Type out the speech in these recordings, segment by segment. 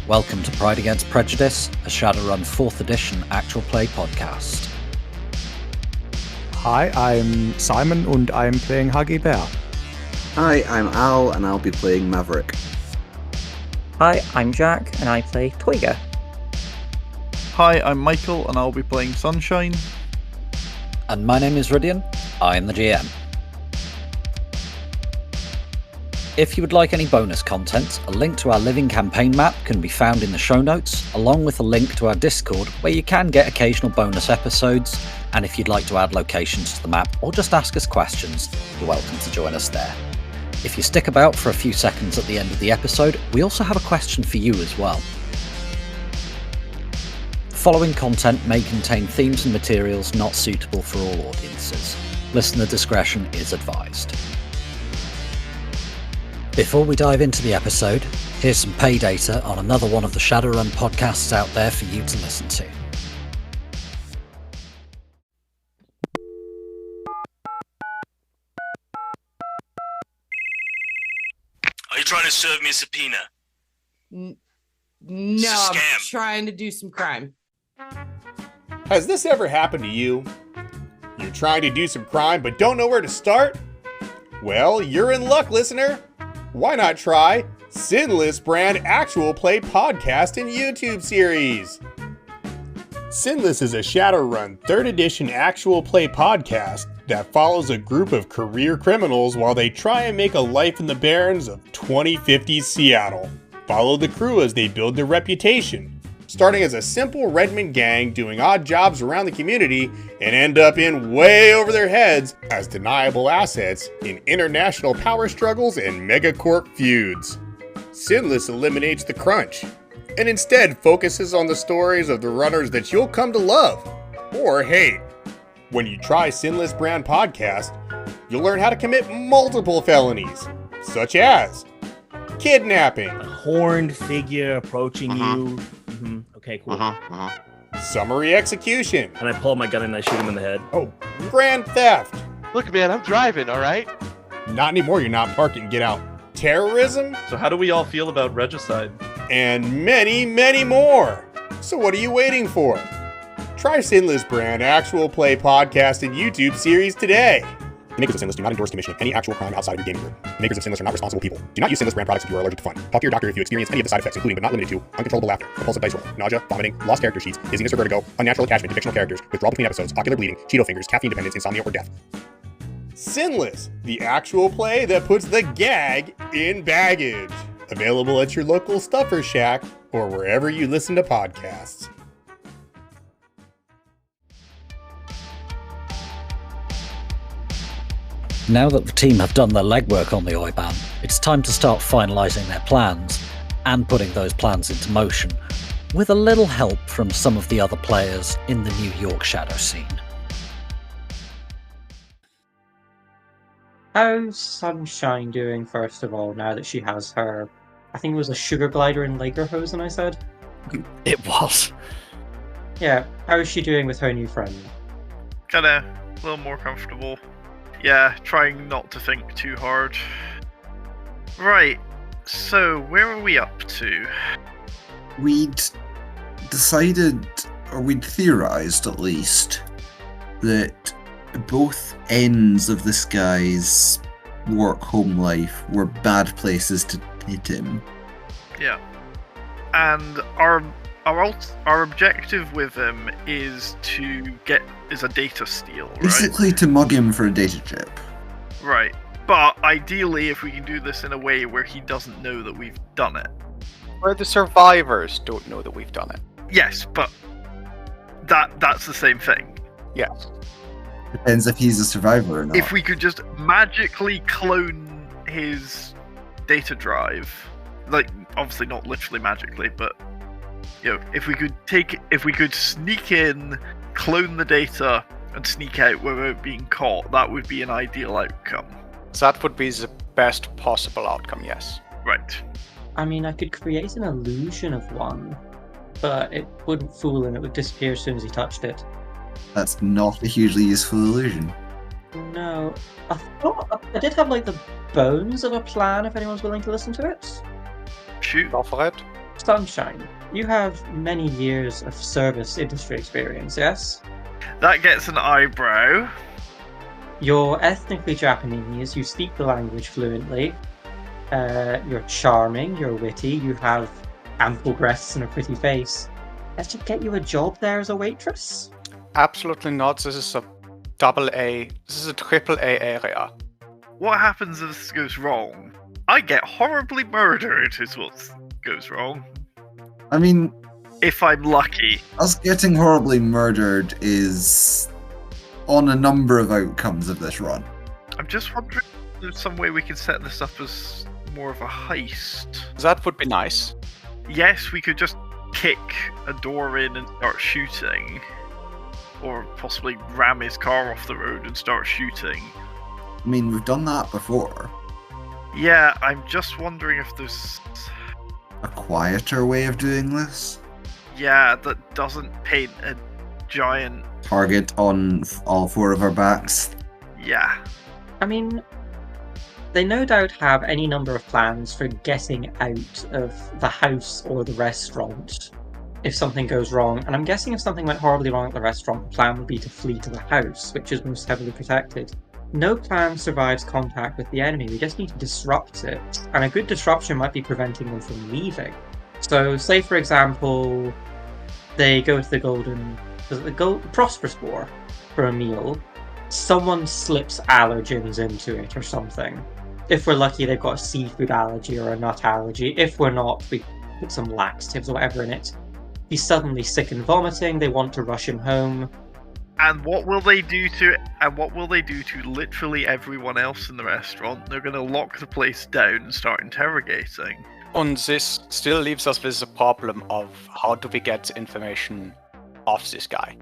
Welcome to Pride Against Prejudice, a Shadowrun 4th edition actual play podcast. Hi, I'm Simon and I'm playing Huggy Bear. Hi, I'm Al and I'll be playing Maverick. Hi, I'm Jack and I play Toyga. Hi, I'm Michael and I'll be playing Sunshine. And my name is Rhydian, I am the GM. If you would like any bonus content, a link to our living campaign map can be found in the show notes, along with a link to our Discord where you can get occasional bonus episodes, and if you'd like to add locations to the map or just ask us questions, you're welcome to join us there. If you stick about for a few seconds at the end of the episode, we also have a question for you as well. The following content may contain themes and materials not suitable for all audiences. Listener discretion is advised. Before we dive into the episode, here's some pay data on another one of the Shadowrun podcasts out there for you to listen to. Are you trying to serve me a subpoena? No, I'm trying to do some crime. Has this ever happened to you? You're trying to do some crime but don't know where to start? Well, you're in luck, listener. Why not try Sinless Brand Actual Play Podcast and YouTube series? Sinless is a Shadowrun 3rd edition actual play podcast that follows a group of career criminals while they try and make a life in the barrens of 2050s Seattle. Follow the crew as they build their reputation, starting as a simple Redmond gang doing odd jobs around the community and end up in way over their heads as deniable assets in international power struggles and megacorp feuds. Sinless eliminates the crunch and instead focuses on the stories of the runners that you'll come to love or hate. When you try Sinless Brand Podcast, you'll learn how to commit multiple felonies, such as kidnapping, a horned figure approaching you. Okay, cool. Summary execution, And I pull my gun and I shoot him in the head. grand theft. Look, man, I'm driving, all right? Not anymore, you're not parking, get out. Terrorism, So how do we all feel about regicide? and many, many more. So what are you waiting for? Try Sinless Brand Actual Play Podcast and YouTube series today. The makers of Sinless do not endorse commission of any actual crime outside of your gaming group. The makers of Sinless are not responsible people. Do not use Sinless brand products if you are allergic to fun. Talk to your doctor if you experience any of the side effects, including but not limited to uncontrollable laughter, compulsive dice roll, nausea, vomiting, lost character sheets, dizziness or vertigo, unnatural attachment to fictional characters, withdrawal between episodes, ocular bleeding, Cheeto fingers, caffeine dependence, insomnia, or death. Sinless, the actual play that puts the gag in baggage. Available at your local Stuffer Shack or wherever you listen to podcasts. Now that the team have done their legwork on the Oyban, it's time to start finalising their plans and putting those plans into motion, with a little help from some of the other players in the New York shadow scene. How's Sunshine doing, first of all, now that she has her, I think it was a sugar glider and Lagerhosen, I said? It was. Yeah, how is she doing with her new friend? Kinda a little more comfortable. Yeah, trying not to think too hard. Right, so where are we up to? We'd decided, or we'd theorised at least, that both ends of this guy's work-home life were bad places to hit him. Yeah. And our objective with him is a data steal, right? Basically to mug him for a data chip. Right. But ideally, if we can do this in a way where he doesn't know that we've done it. Where the survivors don't know that we've done it. Yes, but that's the same thing. Yes. Depends if he's a survivor or not. If we could just magically clone his data drive, like obviously not literally magically, but if we could sneak in, clone the data, and sneak out without being caught, that would be an ideal outcome. That would be the best possible outcome, yes. Right. I mean, I could create an illusion of one, but it wouldn't fool him, it would disappear as soon as he touched it. That's not a hugely useful illusion. No, I thought I did have like the bones of a plan if anyone's willing to listen to it. Shoot. Go for it. Sunshine, you have many years of service industry experience, yes? That gets an eyebrow. You're ethnically Japanese, you speak the language fluently, you're charming, you're witty, you have ample breasts and a pretty face. Let's just get you a job there as a waitress? Absolutely not. This is a this is a triple A area. What happens if this goes wrong? I get horribly murdered is what goes wrong. I mean, if I'm lucky. Us getting horribly murdered is on a number of outcomes of this run. I'm just wondering if there's some way we can set this up as more of a heist. That would be nice. Yes, we could just kick a door in and start shooting. Or possibly ram his car off the road and start shooting. I mean, we've done that before. Yeah, I'm just wondering if there's a quieter way of doing this. Yeah, that doesn't paint a giant target on all four of our backs. Yeah. I mean, they no doubt have any number of plans for getting out of the house or the restaurant if something goes wrong. And I'm guessing if something went horribly wrong at the restaurant, the plan would be to flee to the house, which is most heavily protected. No plan survives contact with the enemy. We just need to disrupt it. And a good disruption might be preventing them from leaving. So, say for example, they go to the Prosperous Boar for a meal. Someone slips allergens into it or something. If we're lucky, they've got a seafood allergy or a nut allergy. If we're not, we put some laxatives or whatever in it. He's suddenly sick and vomiting. They want to rush him home. And what will they do to literally everyone else in the restaurant? They're going to lock the place down and start interrogating. And this still leaves us with the problem of how do we get information off this guy?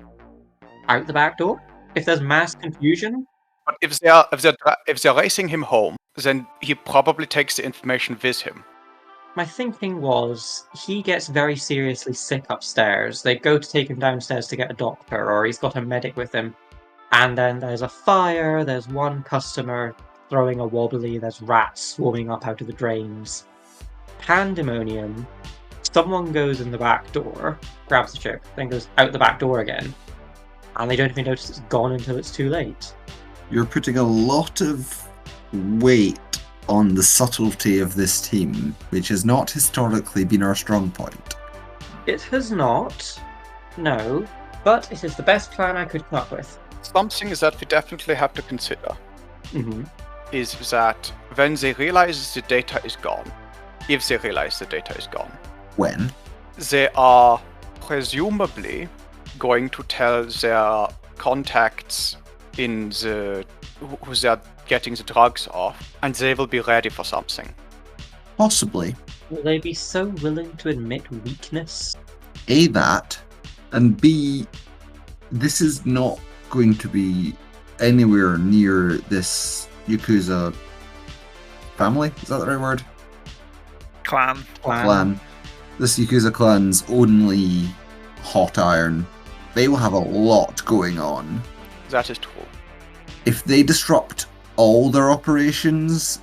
Out the back door? If there's mass confusion? But if they're racing him home, then he probably takes the information with him. My thinking was, he gets very seriously sick upstairs. They go to take him downstairs to get a doctor, or he's got a medic with him. And then there's a fire, there's one customer throwing a wobbly, there's rats swarming up out of the drains. Pandemonium. Someone goes in the back door, grabs the chip, then goes out the back door again. And they don't even notice it's gone until it's too late. You're putting a lot of weight on the subtlety of this team, which has not historically been our strong point. It has not, no, but it is the best plan I could come up with. Something that we definitely have to consider is that when they realize the data is gone, if they realize the data is gone, when? They are presumably going to tell their contacts in the who they are getting the drugs off, and they will be ready for something. Possibly. Will they be so willing to admit weakness? A, that, and B, this is not going to be anywhere near this Yakuza family. Is that the right word? Clan. This Yakuza clan's only hot iron. They will have a lot going on. That is true. If they disrupt all their operations,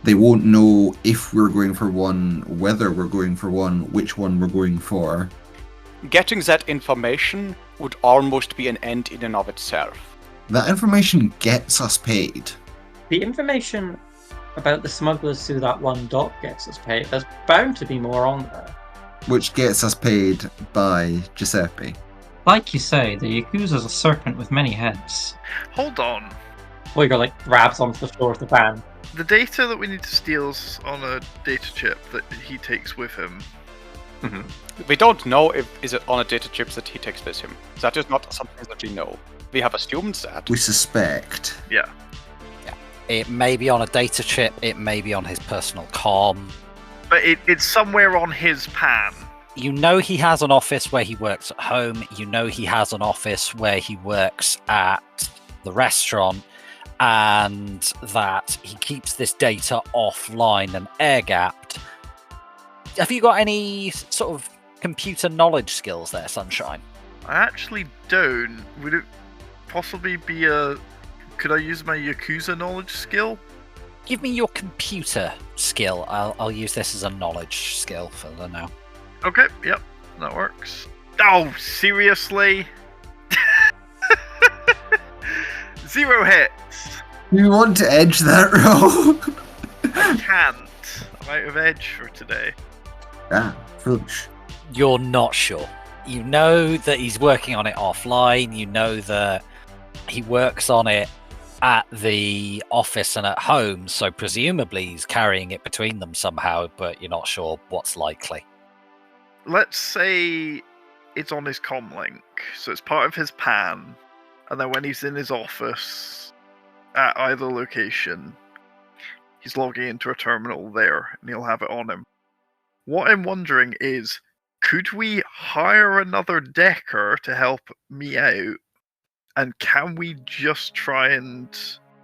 they won't know if we're going for one, whether we're going for one, which one we're going for. Getting that information would almost be an end in and of itself. That information gets us paid. The information about the smugglers through that one dock gets us paid. There's bound to be more on there. Which gets us paid by Giuseppe. Like you say, the Yakuza's a serpent with many heads. Hold on. Oyban grabs onto the floor of the van. The data that we need to steal is on a data chip that he takes with him. We don't know if is it on a data chip that he takes with him. That is not something that we know. We have assumed that. We suspect. Yeah. It may be on a data chip, it may be on his personal comm. But it's somewhere on his pan. You know he has an office where he works at home. You know he has an office where he works at the restaurant. And that he keeps this data offline and air-gapped. Have you got any sort of computer knowledge skills there, Sunshine? I actually don't. Would it possibly be a... Could I use my Yakuza knowledge skill? Give me your computer skill. I'll use this as a knowledge skill for the now. Okay, yep, that works. Oh, seriously? 0 hits. You want to edge that roll? I can't. I'm out of edge for today. Ah, foolish. You're not sure. You know that he's working on it offline. You know that he works on it at the office and at home, so presumably he's carrying it between them somehow, but you're not sure what's likely. Let's say it's on his comlink, so it's part of his PAN, and then when he's in his office at either location, he's logging into a terminal there, and he'll have it on him. What I'm wondering is, could we hire another decker to help me out? And can we just try and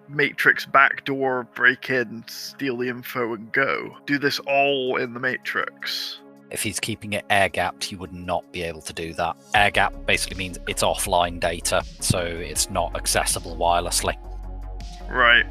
Matrix backdoor, break in, steal the info, and go? Do this all in the Matrix? If he's keeping it air-gapped, you would not be able to do that. Air-gapped basically means it's offline data, so it's not accessible wirelessly. Right.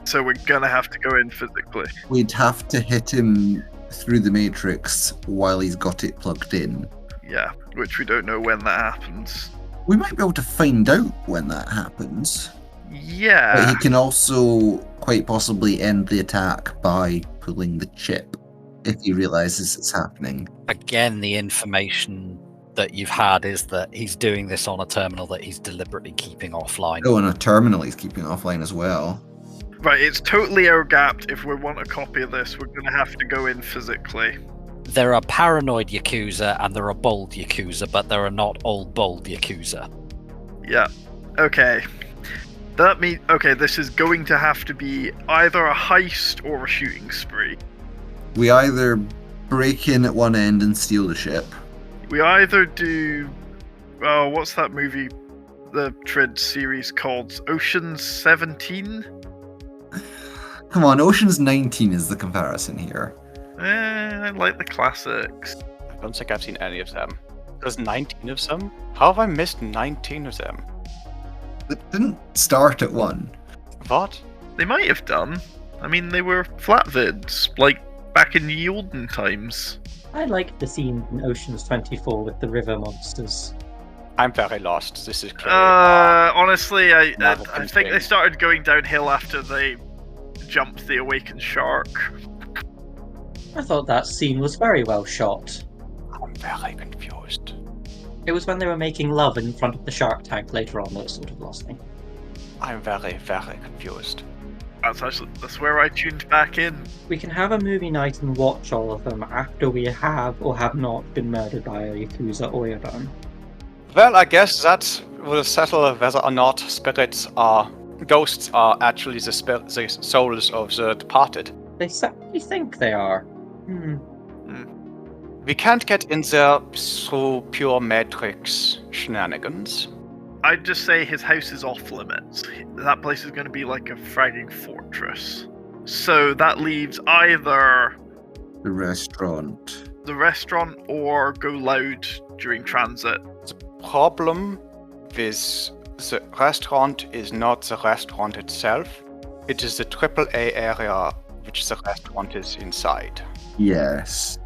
So we're gonna have to go in physically. We'd have to hit him through the Matrix while he's got it plugged in. Yeah, which we don't know when that happens. We might be able to find out when that happens. Yeah. But he can also quite possibly end the attack by pulling the chip if he realizes it's happening. Again, the information that you've had is that he's doing this on a terminal that he's deliberately keeping offline. Oh, and a terminal he's keeping offline as well. Right, it's totally air-gapped. If we want a copy of this, we're going to have to go in physically. There are paranoid Yakuza and there are bold Yakuza, but there are not old bold Yakuza. Yeah. Okay. That means... Okay, this is going to have to be either a heist or a shooting spree. We either break in at one end and steal the ship. We either do... Oh, what's that movie? The Triad series called? Ocean's 17? Come on, Ocean's 19 is the comparison here. I like the classics. I don't think I've seen any of them. There's 19 of them? How have I missed 19 of them? It didn't start at one. What? They might have done. I mean, they were flat vids, like back in the olden times. I like the scene in Ocean's 24 with the river monsters. I'm very lost. This is clearly honestly, I think they thing. started going downhill after they jumped the awakened shark. I thought that scene was very well shot. I'm very confused. It was when they were making love in front of the shark tank later on that sort of lost me. I'm very, very confused. That's where I tuned back in. We can have a movie night and watch all of them after we have or have not been murdered by a Yakuza Oyban. Well, I guess that will settle whether or not ghosts are actually the souls of the departed. They certainly think they are. We can't get in there through pure Matrix shenanigans. I'd just say his house is off limits. That place is going to be like a fragging fortress. So that leaves either The restaurant. or go loud during transit. The problem with the restaurant is not the restaurant itself. It is the AAA area which the restaurant is inside. Yes.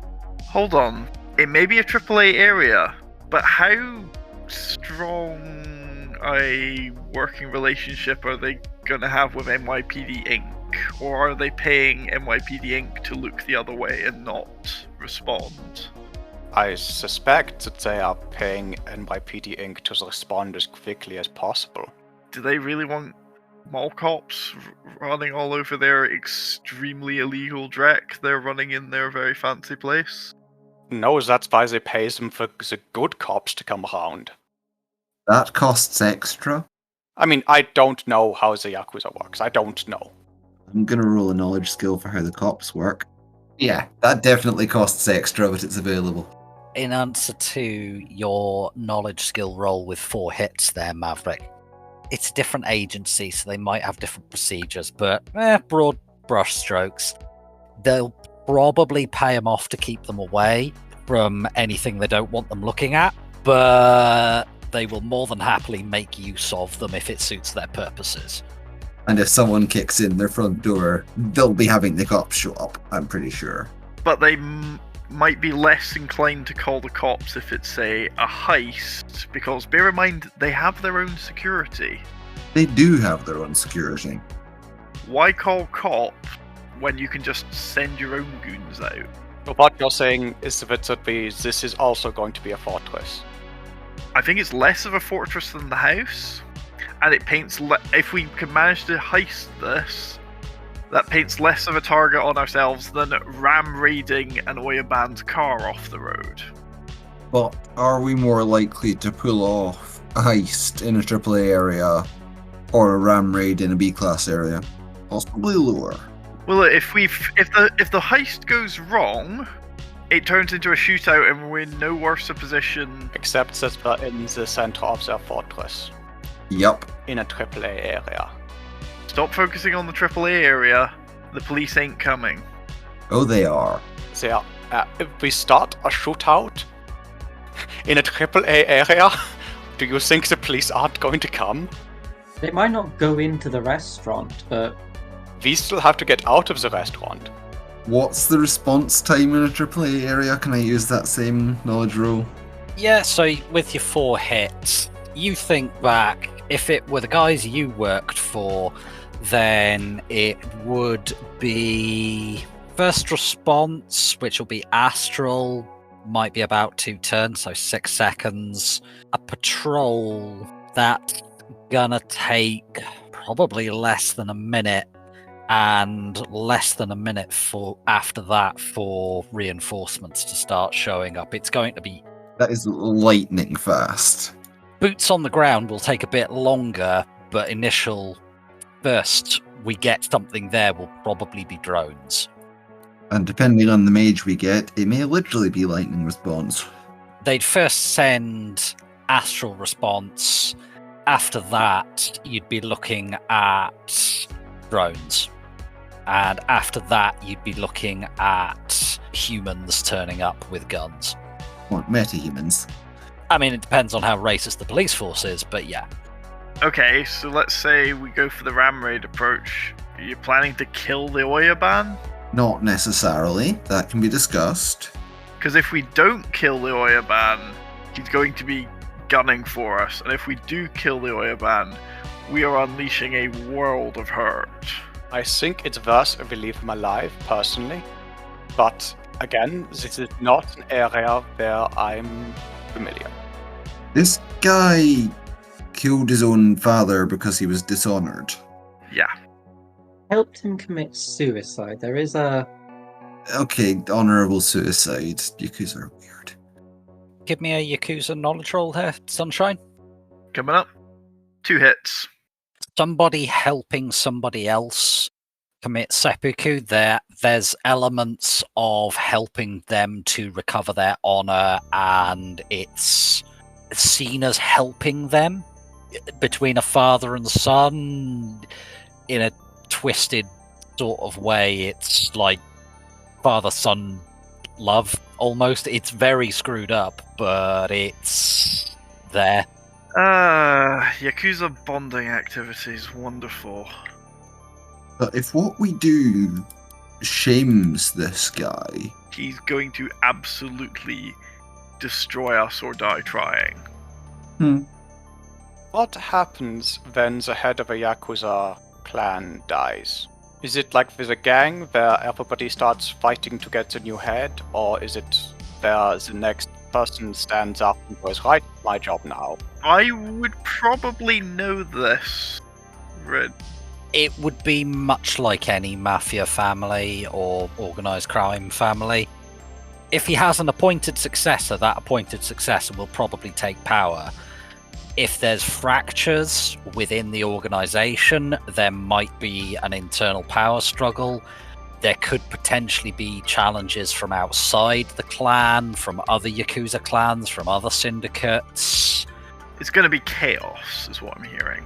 Hold on. It may be a AAA area, but how strong a working relationship are they going to have with NYPD Inc.? Or are they paying NYPD Inc. to look the other way and not respond? I suspect that they are paying NYPD Inc. to respond as quickly as possible. Do they really want mall cops running all over their extremely illegal dreck they're running in their very fancy place? No, that's why they pay them for the good cops to come around. That costs extra. I mean, I don't know how the Yakuza works. I don't know. I'm gonna roll a knowledge skill for how the cops work. Yeah, that definitely costs extra, but it's available. In answer to your knowledge skill roll with 4 hits there, Maverick, it's a different agency, so they might have different procedures, but broad brush strokes. They'll probably pay them off to keep them away from anything they don't want them looking at, but they will more than happily make use of them if it suits their purposes. And if someone kicks in their front door, they'll be having the cops show up, I'm pretty sure. But they might be less inclined to call the cops if it's, say, a heist, because bear in mind, they have their own security. They do have their own security. Why call cops when you can just send your own goons out? But what you're saying is that this is also going to be a fortress. I think it's less of a fortress than the house, and it paints, if we can manage to heist this, that paints less of a target on ourselves than ram-raiding an Oyban's car off the road. But are we more likely to pull off a heist in a AAA area or a ram raid in a B-class area? Possibly lower. Well, if the heist goes wrong, it turns into a shootout and we're in no worse a position. Except that we're in the center of their fortress. Yup. In a AAA area. Stop focusing on the AAA area. The police ain't coming. Oh, they are. If we start a shootout in a AAA area, do you think the police aren't going to come? They might not go into the restaurant, but... We still have to get out of the restaurant. What's the response time in a AAA area? Can I use that same knowledge roll? Yeah, so with your 4 hits, you think back, if it were the guys you worked for, then it would be first response, which will be astral, might be about 2 turns, so 6 seconds. A patrol, that's gonna take probably less than a minute, and less than a minute for after that for reinforcements to start showing up. It's going to be... That is lightning fast. Boots on the ground will take a bit longer, but first we get something there will probably be drones. And depending on the mage we get, it may literally be lightning response. They'd first send astral response. After that, you'd be looking at drones. And after that, you'd be looking at humans turning up with guns. What, meta-humans? I mean, it depends on how racist the police force is, but yeah. Okay, so let's say we go for the ram raid approach. Are you planning to kill the Oyban? Not necessarily. That can be discussed. Because if we don't kill the Oyban, he's going to be gunning for us. And if we do kill the Oyban, we are unleashing a world of hurt. I think it's worth if we leave him alive, personally. But, again, this is not an area where I'm familiar. This guy killed his own father because he was dishonored. Yeah. Helped him commit suicide. There is a... Okay, honorable suicide. Yakuza are weird. Give me a Yakuza knowledge roll here, Sunshine. Coming up. 2 hits. Somebody helping somebody else commit seppuku. There's elements of helping them to recover their honor, and it's seen as helping them between a father and son in a twisted sort of way. It's like father-son love almost. It's very screwed up, but it's there. Yakuza bonding activities, wonderful. But if what we do shames this guy... He's going to absolutely destroy us or die trying. What happens when the head of a Yakuza clan dies? Is it like with a gang where everybody starts fighting to get the new head, or is it where the next person stands up and goes, right, my job now? I would probably know this, Red. It would be much like any mafia family or organised crime family. If he has an appointed successor, that appointed successor will probably take power. If there's fractures within the organisation, there might be an internal power struggle. There could potentially be challenges from outside the clan, from other Yakuza clans, from other syndicates. It's going to be chaos, is what I'm hearing.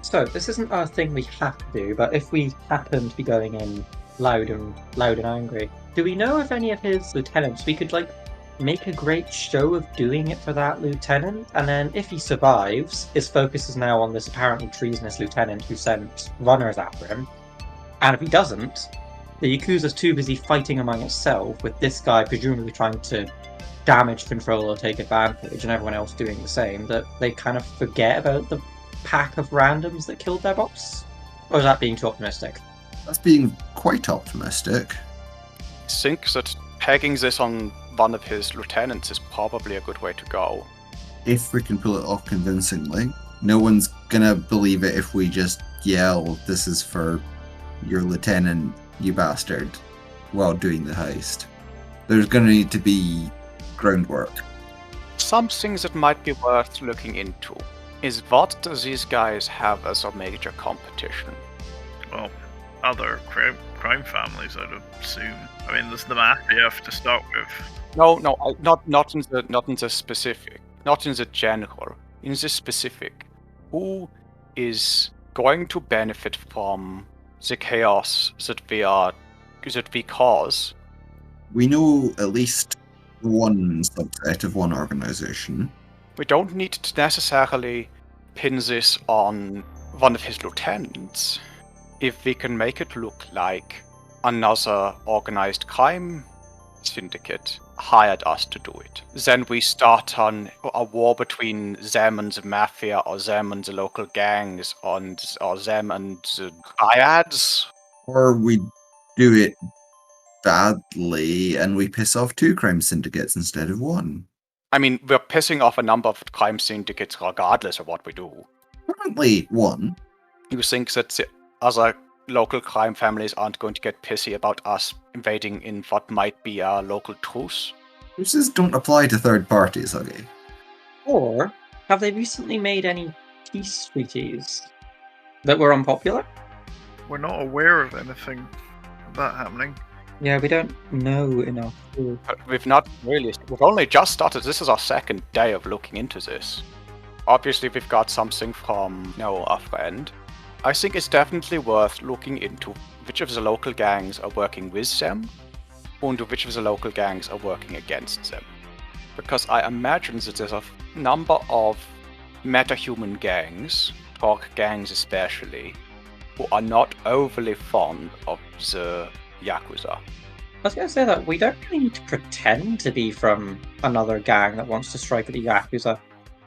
So, this isn't a thing we have to do, but if we happen to be going in loud and angry, do we know if any of his lieutenants, we could, make a great show of doing it for that lieutenant, and then if he survives, his focus is now on this apparently treasonous lieutenant who sent runners after him, and if he doesn't, The Yakuza's too busy fighting among itself, with this guy presumably trying to damage control or take advantage, and everyone else doing the same, that they kind of forget about the pack of randoms that killed their boss? Or is that being too optimistic? That's being quite optimistic. I think that pegging this on one of his lieutenants is probably a good way to go. If we can pull it off convincingly. No one's gonna believe it if we just yell, "This is for your lieutenant, you bastard," while doing the heist. There's gonna need to be groundwork. Something that might be worth looking into is what do these guys have as a major competition? Well, other crime families, I'd assume. I mean, there's the Mafia to start with. No, not in the specific, not in the general. In the specific, who is going to benefit from the chaos that we cause? We know at least one subset of one organization. We don't need to necessarily pin this on one of his lieutenants. If we can make it look like another organized crime syndicate hired us to do it, then we start on a war between them and the Mafia, or them and the local gangs, or them and the Triads. Or we do it badly and we piss off 2 crime syndicates instead of 1. I mean, we're pissing off a number of crime syndicates regardless of what we do. Currently 1. You think that the other local crime families aren't going to get pissy about us invading in what might be a local truce? Truces don't apply to third parties, okay? Or have they recently made any peace treaties that were unpopular? We're not aware of anything of that happening. Yeah, we don't know enough. We've not really. We've only just started. This is our second day of looking into this. Obviously, we've got something from our friend. I think it's definitely worth looking into which of the local gangs are working with them, and which of the local gangs are working against them. Because I imagine that there's a number of metahuman gangs, talk gangs especially, who are not overly fond of the Yakuza. I was going to say that we don't really need to pretend to be from another gang that wants to strike at the Yakuza.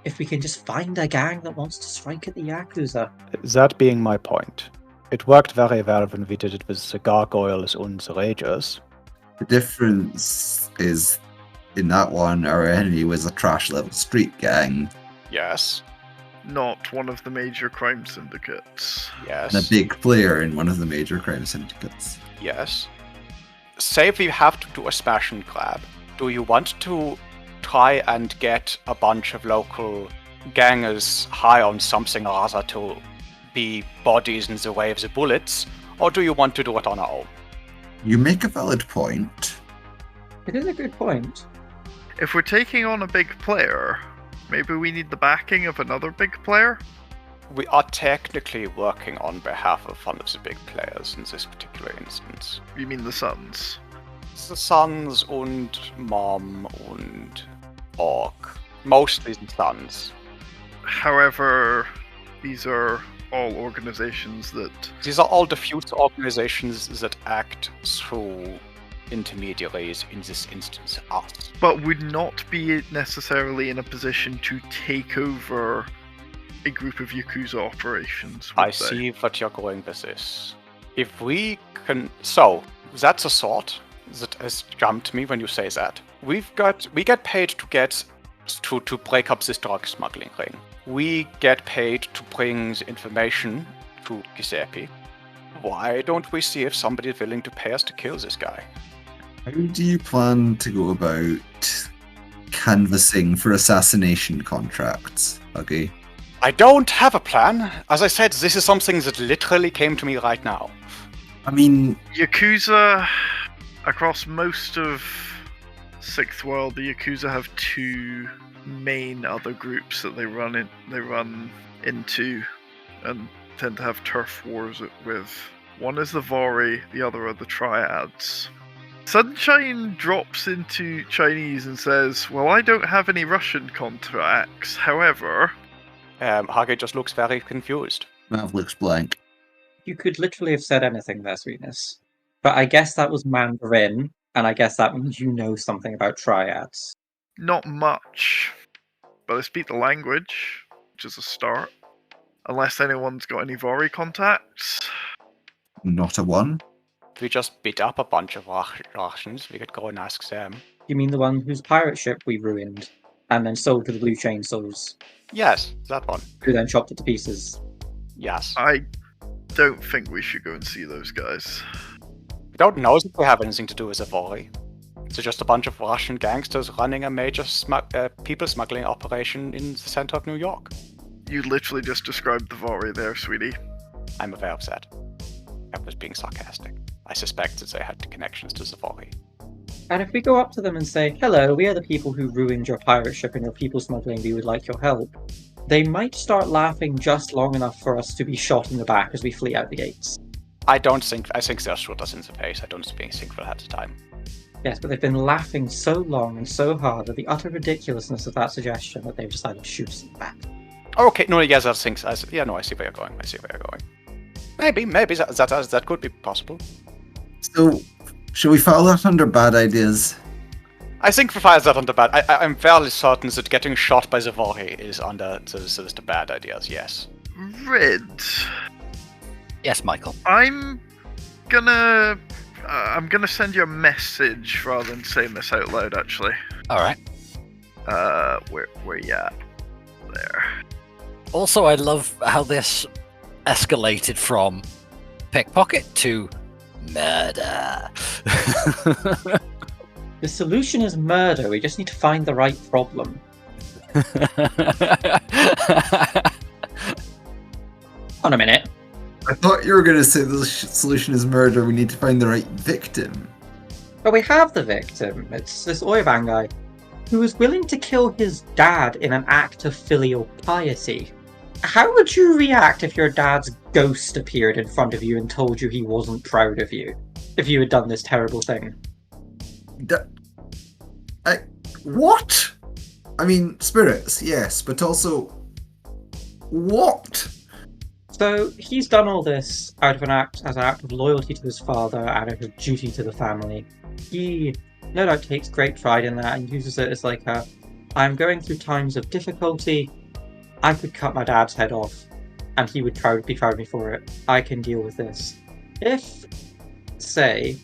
If we can just find a gang that wants to strike at the Yakuza. That being my point. It worked very well when we did it with the Gargoyles and the Ragers. The difference is, in that one, our enemy was a trash-level street gang. Yes. Not one of the major crime syndicates. Yes. And a big player in one of the major crime syndicates. Yes. Say we have to do a smash and grab. Do you want to try and get a bunch of local gangers high on something or other to be bodies in the way of the bullets, or do you want to do it on our own? You make a valid point. It is a good point. If we're taking on a big player, maybe we need the backing of another big player? We are technically working on behalf of one of the big players in this particular instance. You mean the Sons? The Sons and Mom and Orc. Mostly the Sons. However, these are all organizations that... These are all diffuse organizations that act through intermediaries, in this instance us. But would not be necessarily in a position to take over a group of Yakuza operations. I see what you're going with this. If we can... So, that's a thought that has jumped me when you say that. We get paid to get to break up this drug smuggling ring. We get paid to bring the information to Giuseppe. Why don't we see if somebody is willing to pay us to kill this guy? How do you plan to go about canvassing for assassination contracts, okay? I don't have a plan. As I said, this is something that literally came to me right now. I mean... Yakuza, across most of Sixth World, the Yakuza have 2 main other groups that they run into and tend to have turf wars with. One is the Vori, the other are the Triads. Sunshine drops into Chinese and says, well, I don't have any Russian contacts, however... Hage just looks very confused. Mav looks blank. You could literally have said anything there, Sweetness. But I guess that was Mandarin, and I guess that means you know something about triads. Not much, but I speak the language, which is a start. Unless anyone's got any Vori contacts. Not a one. If we just beat up a bunch of Russians, we could go and ask them. You mean the one whose pirate ship we ruined, and then sold to the Blue Chainsaw's? Yes, that one. Who then chopped it to pieces? Yes. I don't think we should go and see those guys. We don't know if they have anything to do with the Vori. It's just a bunch of Russian gangsters running a major people smuggling operation in the center of New York. You literally just described the Vori there, sweetie. I'm aware of that. I was being sarcastic. I suspect that they had connections to the Vori. And if we go up to them and say, hello, we are the people who ruined your pirate ship and your people smuggling, we would like your help, they might start laughing just long enough for us to be shot in the back as we flee out the gates. I think they'll shoot us in the face. I don't think we'll have the time. Yes, but they've been laughing so long and so hard at the utter ridiculousness of that suggestion that they've decided to shoot us in the back. Okay, no, yes, I see where you're going. Maybe that could be possible. So, should we file that under bad ideas? I think we file that under bad. I'm fairly certain that getting shot by the Vori is under the bad ideas. Yes. Rid. Yes, Michael. I'm gonna send you a message rather than saying this out loud. Actually. All right. Where you at? There. Also, I love how this escalated from pickpocket to murder. The solution is murder. We just need to find the right problem. On a minute. I thought you were going to say the solution is murder. We need to find the right victim. But we have the victim. It's this Oyban guy who was willing to kill his dad in an act of filial piety. How would you react if your dad's ghost appeared in front of you and told you he wasn't proud of you? If you had done this terrible thing? What? I mean, spirits, yes, but also... What? So, he's done all this out of an act of loyalty to his father and out of duty to the family. He, no doubt, takes great pride in that and uses it as like I'm going through times of difficulty. I could cut my dad's head off, and he would be proud of me for it. I can deal with this. If, say,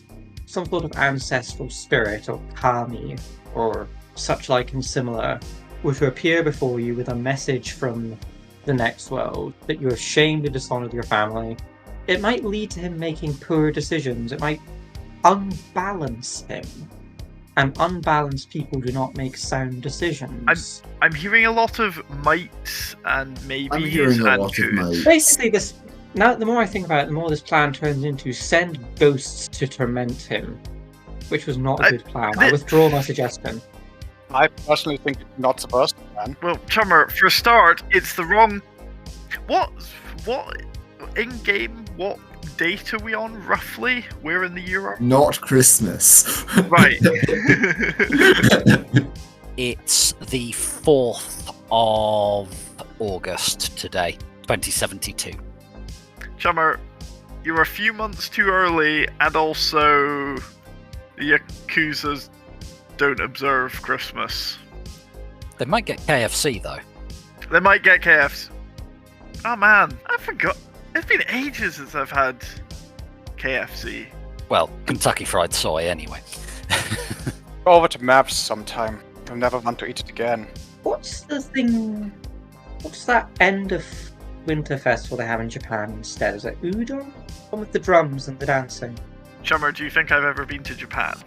some sort of ancestral spirit or kami or such like and similar were to appear before you with a message from the next world that you have shamed and dishonored your family, it might lead to him making poor decisions. It might unbalance him. And unbalanced people do not make sound decisions. I'm hearing a lot of might and maybe. I'm hearing a lot of might. Basically, this now the more I think about it, the more this plan turns into send ghosts to torment him, which was not a good plan. I withdraw my suggestion. I personally think it's not supposed to plan. Well, Chummer, for a start, it's the wrong. What in game? What date are we on roughly? Where in the year are we? Not Christmas. Right. It's the 4th of August today, 2072. Chummer, you're a few months too early, and also the Yakuzas don't observe Christmas. They might get KFC though. They might get KFC. Oh man, I forgot. It's been ages since I've had KFC. Well, Kentucky Fried Soy anyway. Go over to Maps sometime. You'll never want to eat it again. What's the thing? What's that end of winter festival they have in Japan instead? Is it udon? One with the drums and the dancing. Chummer, do you think I've ever been to Japan?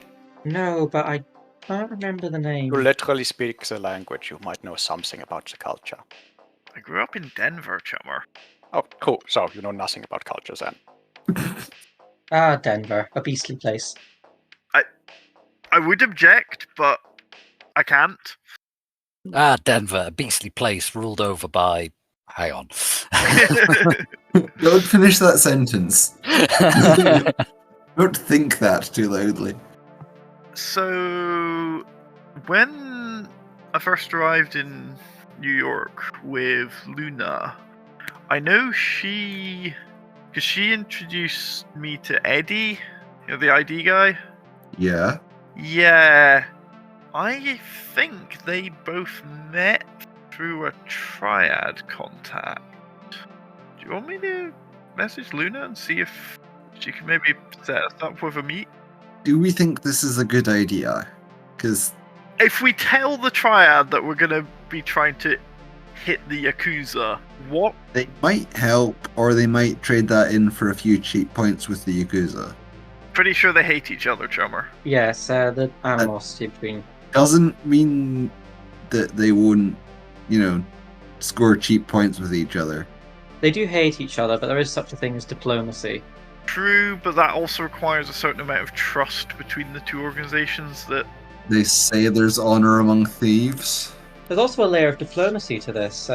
No, but I can't remember the name. You literally speak the language. You might know something about the culture. I grew up in Denver, Chummer. Oh, cool. So you know nothing about culture then. Denver, a beastly place. I would object, but I can't. Denver, a beastly place ruled over by... Hang on. Don't finish that sentence. Don't think that too loudly. So, when I first arrived in New York with Luna, I know because she introduced me to Eddie, You know, the ID guy? Yeah. Yeah. I think they both met through a Triad contact. Do you want me to message Luna and see if she can maybe set us up with a meet? Do we think this is a good idea? Because if we tell the Triad that we're going to be trying to hit the Yakuza, what? They might help, or they might trade that in for a few cheap points with the Yakuza. Pretty sure they hate each other, Chummer. Yes, the animosity between... Doesn't mean that they won't, score cheap points with each other. They do hate each other, but there is such a thing as diplomacy. True, but that also requires a certain amount of trust between the two organizations that... They say there's honor among thieves. There's also a layer of diplomacy to this.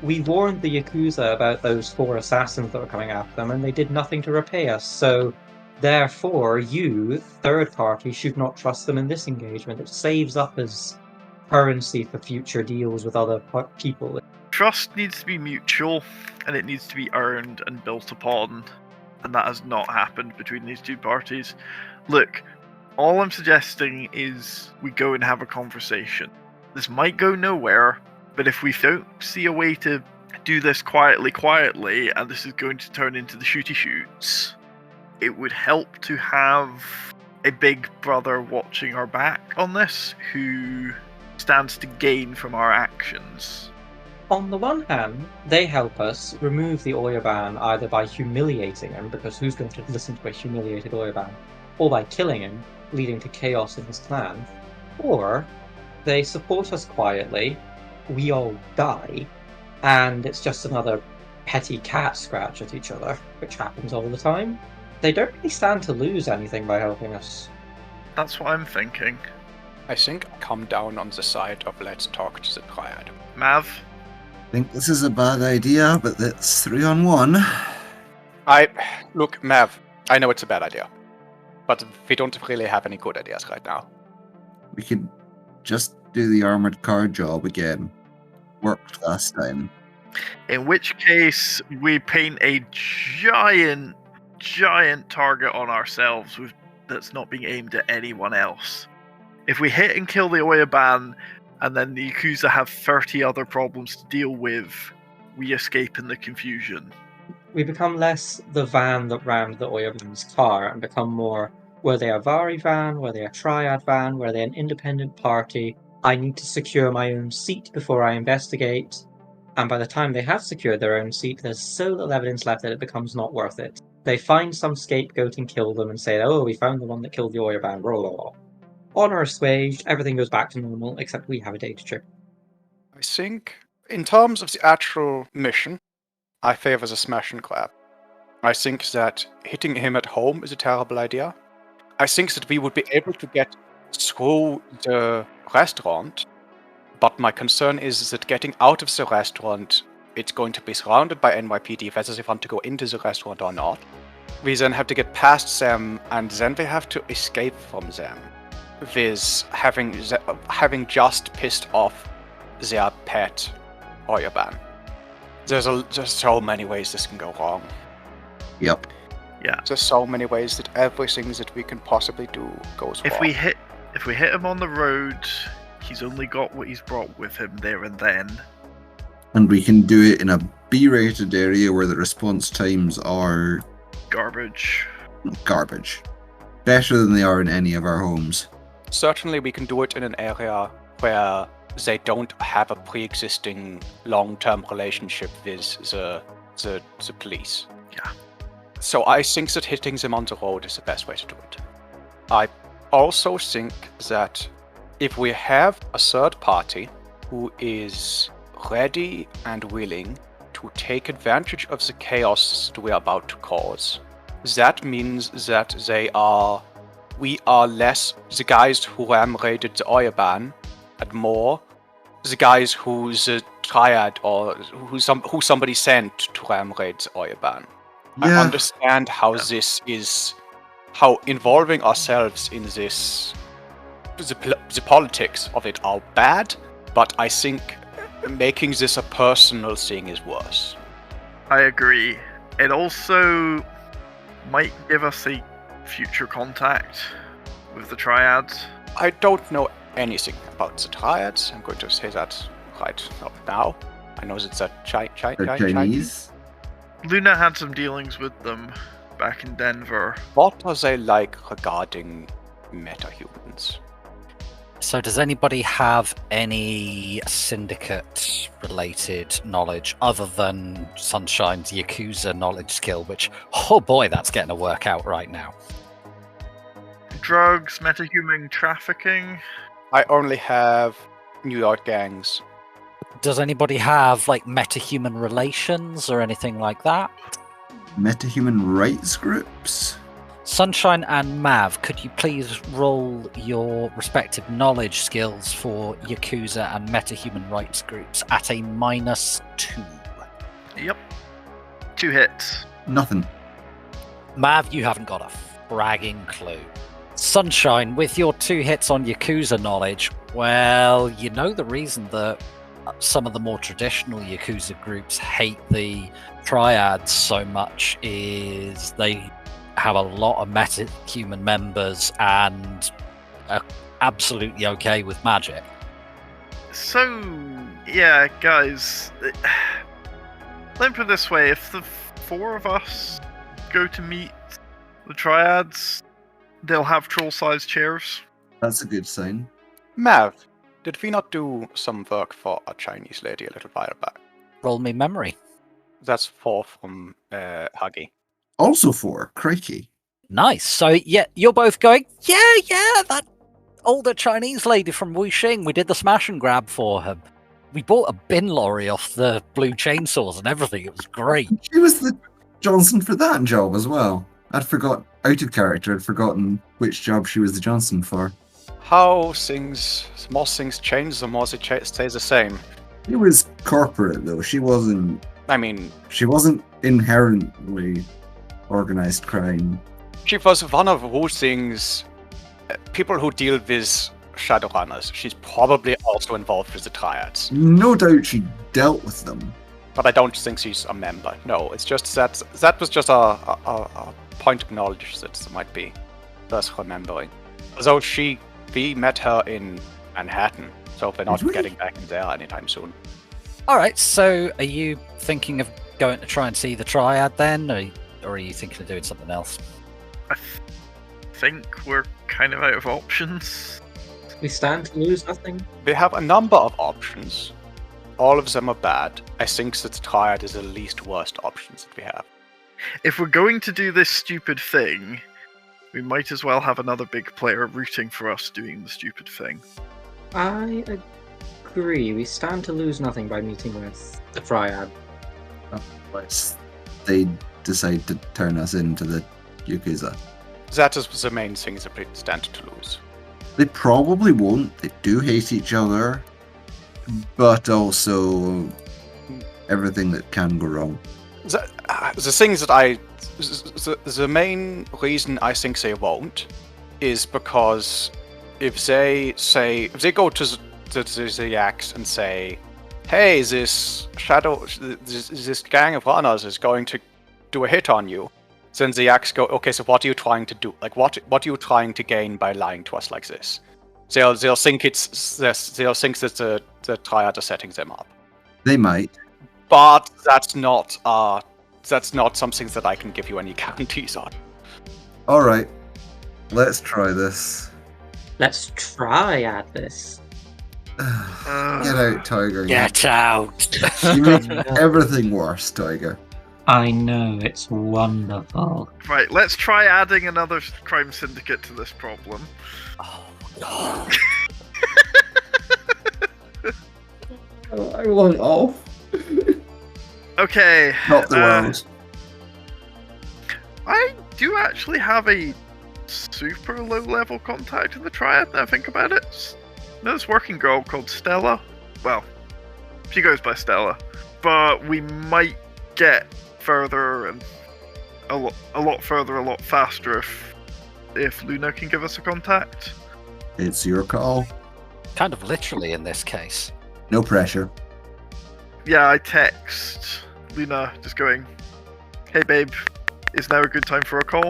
We warned the Yakuza about those 4 assassins that were coming after them, and they did nothing to repay us, so... Therefore, you, third party, should not trust them in this engagement. It saves up as currency for future deals with other people. Trust needs to be mutual, and it needs to be earned and built upon, and that has not happened between these two parties. Look, all I'm suggesting is we go and have a conversation. This might go nowhere, but if we don't see a way to do this quietly, and this is going to turn into the shooty shoots, it would help to have a big brother watching our back on this, who stands to gain from our actions. On the one hand, they help us remove the Oyban either by humiliating him, because who's going to listen to a humiliated Oyban, or by killing him, leading to chaos in his clan, or they support us quietly, we all die, and it's just another petty cat scratch at each other, which happens all the time. They don't really stand to lose anything by helping us. That's what I'm thinking. I think I come down on the side of let's talk to the Triad. Mav? I think this is a bad idea, but that's 3-on-1. Look, Mav, I know it's a bad idea, but we don't really have any good ideas right now. We could just do the armored car job again. Worked last time. In which case, we paint a giant target on ourselves that's not being aimed at anyone else. If we hit and kill the Oyban, and then the Yakuza have 30 other problems to deal with, we escape in the confusion. We become less the van that rammed the Oyban's car, and become more, were they a Vari van, were they a Triad van, were they an independent party? I need to secure my own seat before I investigate, and by the time they have secured their own seat, there's so little evidence left that it becomes not worth it. They find some scapegoat and kill them and say, oh, we found the one that killed the Oyban, roll. Honor assuaged, everything goes back to normal, except we have a data chip. I think, in terms of the actual mission, I favor the smash and grab. I think that hitting him at home is a terrible idea. I think that we would be able to get through the restaurant, but my concern is that getting out of the restaurant, it's going to be surrounded by NYPD, whether they want to go into the restaurant or not. We then have to get past them, and then we have to escape from them, with having just pissed off their pet Oyban. There's so many ways this can go wrong. Yep. Yeah. There's so many ways that everything that we can possibly do goes wrong. If we hit him on the road, he's only got what he's brought with him there and then. And we can do it in a B-rated area where the response times are... Garbage. Better than they are in any of our homes. Certainly we can do it in an area where they don't have a pre-existing long-term relationship with the police. Yeah. So I think that hitting them on the road is the best way to do it. I also think that if we have a third party who is ready and willing to take advantage of the chaos that we are about to cause, that means that we are less the guys who ram-raided the Oyban, and more the guys who the Triad or who somebody sent to ram-raid the Oyban. Yeah. I understand how this is, how involving ourselves in this, the politics of it are bad, but I think making this a personal thing is worse. I agree. It also might give us a future contact with the Triads? I don't know anything about the Triads. I'm going to say that right now. I know that they're Chinese. Luna had some dealings with them back in Denver. What are they like regarding metahumans? So does anybody have any Syndicate-related knowledge other than Sunshine's Yakuza knowledge skill, which, oh boy, that's getting a workout right now. Drugs, metahuman trafficking? I only have New York gangs. Does anybody have, like, metahuman relations or anything like that? Metahuman rights groups? Sunshine and Mav, could you please roll your respective knowledge skills for Yakuza and metahuman rights groups at a -2? Yep. 2 hits. Nothing. Mav, you haven't got a fragging clue. Sunshine, with your 2 hits on Yakuza knowledge, well, you know the reason that some of the more traditional Yakuza groups hate the Triads so much is they have a lot of metahuman members and are absolutely okay with magic. So, yeah, guys, let me put it this way, if the 4 of us go to meet the Triads, they'll have troll-sized chairs. That's a good sign. Mav, did we not do some work for a Chinese lady a little while back? Roll me memory. That's 4 from Huggy. Also 4, crikey. Nice. So, yeah, you're both going, yeah, that older Chinese lady from Wuxing, we did the smash and grab for her. We bought a bin lorry off the blue chainsaws and everything. It was great. She was the Johnson for that job as well. I'd forgot, out of character, I'd forgotten which job she was the Johnson for. How more things change, the more they stay the same. She was corporate, though. She wasn't inherently organized crime. She was one of those things, people who deal with Shadowrunners. She's probably also involved with the Triads. No doubt she dealt with them. But I don't think she's a member. No, it's just that was just a point of knowledge that might be worth remembering. Although we met her in Manhattan, so we're not getting back in there anytime soon. Alright, so are you thinking of going to try and see the Triad then, or are you thinking of doing something else? I think we're kind of out of options. We stand to lose nothing. We have a number of options. All of them are bad. I think that the Triad is the least worst options that we have. If we're going to do this stupid thing, we might as well have another big player rooting for us doing the stupid thing. I agree. We stand to lose nothing by meeting with the Triad. Unless they decide to turn us into the Yakuza. That is the main thing that we stand to lose. They probably won't. They do hate each other. But also everything that can go wrong. The things that the main reason I think they won't is because if they go to the Yaks and say, hey, this gang of runners is going to do a hit on you, then the Yaks go, okay, so what are you trying to do? Like, what are you trying to gain by lying to us like this? They'll think that the Triad are setting them up. They might, but that's not something that I can give you any guarantees on. All right, let's try this. Let's try at this. Get out, Tiger. Get out! You make everything worse, Tiger. I know, it's wonderful. Right, let's try adding another crime syndicate to this problem. Oh, God. I want off. Okay. Not the world. I do actually have a super low-level contact in the Triad, now I think about it. There's this working girl called Stella. Well, she goes by Stella. But we might get further and a lot further, a lot faster if Luna can give us a contact. It's your call. Kind of literally in this case. No pressure. Yeah, I text Luna just going, hey babe, is now a good time for a call?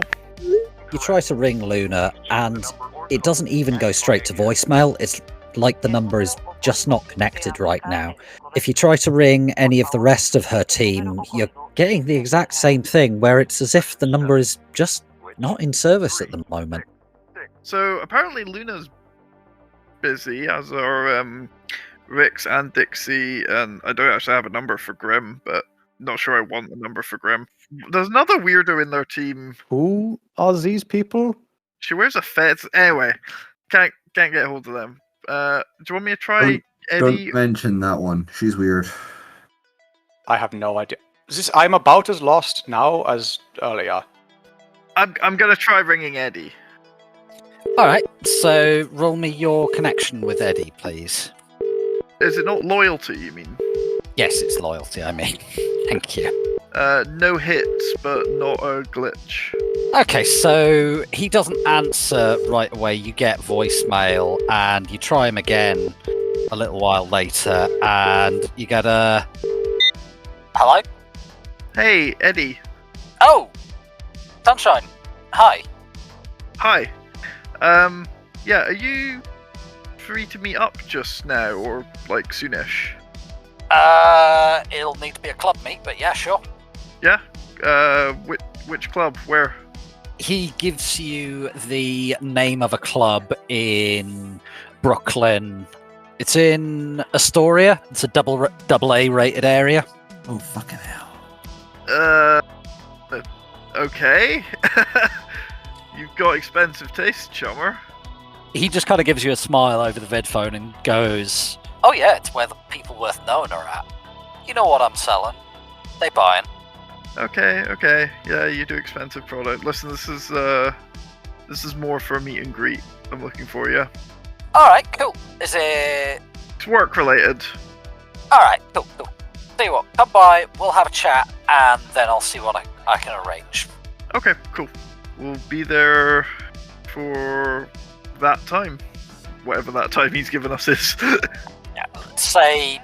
You try to ring Luna, and it doesn't even go straight to voicemail. It's like the number is just not connected right now. If you try to ring any of the rest of her team, you're getting the exact same thing, where it's as if the number is just not in service at the moment. So apparently Luna's busy, as are Rix and Dixie, and I don't actually have a number for Grim, but not sure I want the number for Grim. There's another weirdo in their team. Who are these people? She wears a fez. Anyway, can't get hold of them. Do you want me to try Eddie? Don't mention that one. She's weird. I have no idea. I'm about as lost now as earlier. I'm gonna try ringing Eddie. Alright, so roll me your connection with Eddie, please. Is it not loyalty, you mean? Yes, it's loyalty, I mean. Thank you. No hits, but not a glitch. Okay, so he doesn't answer right away. You get voicemail, and you try him again a little while later, and you get a... Hello? Hey, Eddie. Oh! Sunshine. Hi. Hi. Yeah, are you free to meet up just now, or, like, soonish? It'll need to be a club meet, but yeah, sure. Yeah? Which club? Where? He gives you the name of a club in Brooklyn. It's in Astoria. It's a double A rated area. Oh, fucking hell. Okay. You've got expensive taste, chummer. He just kind of gives you a smile over the vidphone and goes, "Oh yeah, it's where the people worth knowing are at. You know what I'm selling. They buying." Okay. Yeah, you do expensive product. Listen, this is more for a meet and greet. I'm looking for you. Alright, cool. Is it... It's work related. Alright, cool. Tell you what, come by, we'll have a chat, and then I'll see what I can arrange. Okay, cool. We'll be there for that time. Whatever that time he's given us is. Yeah, let's say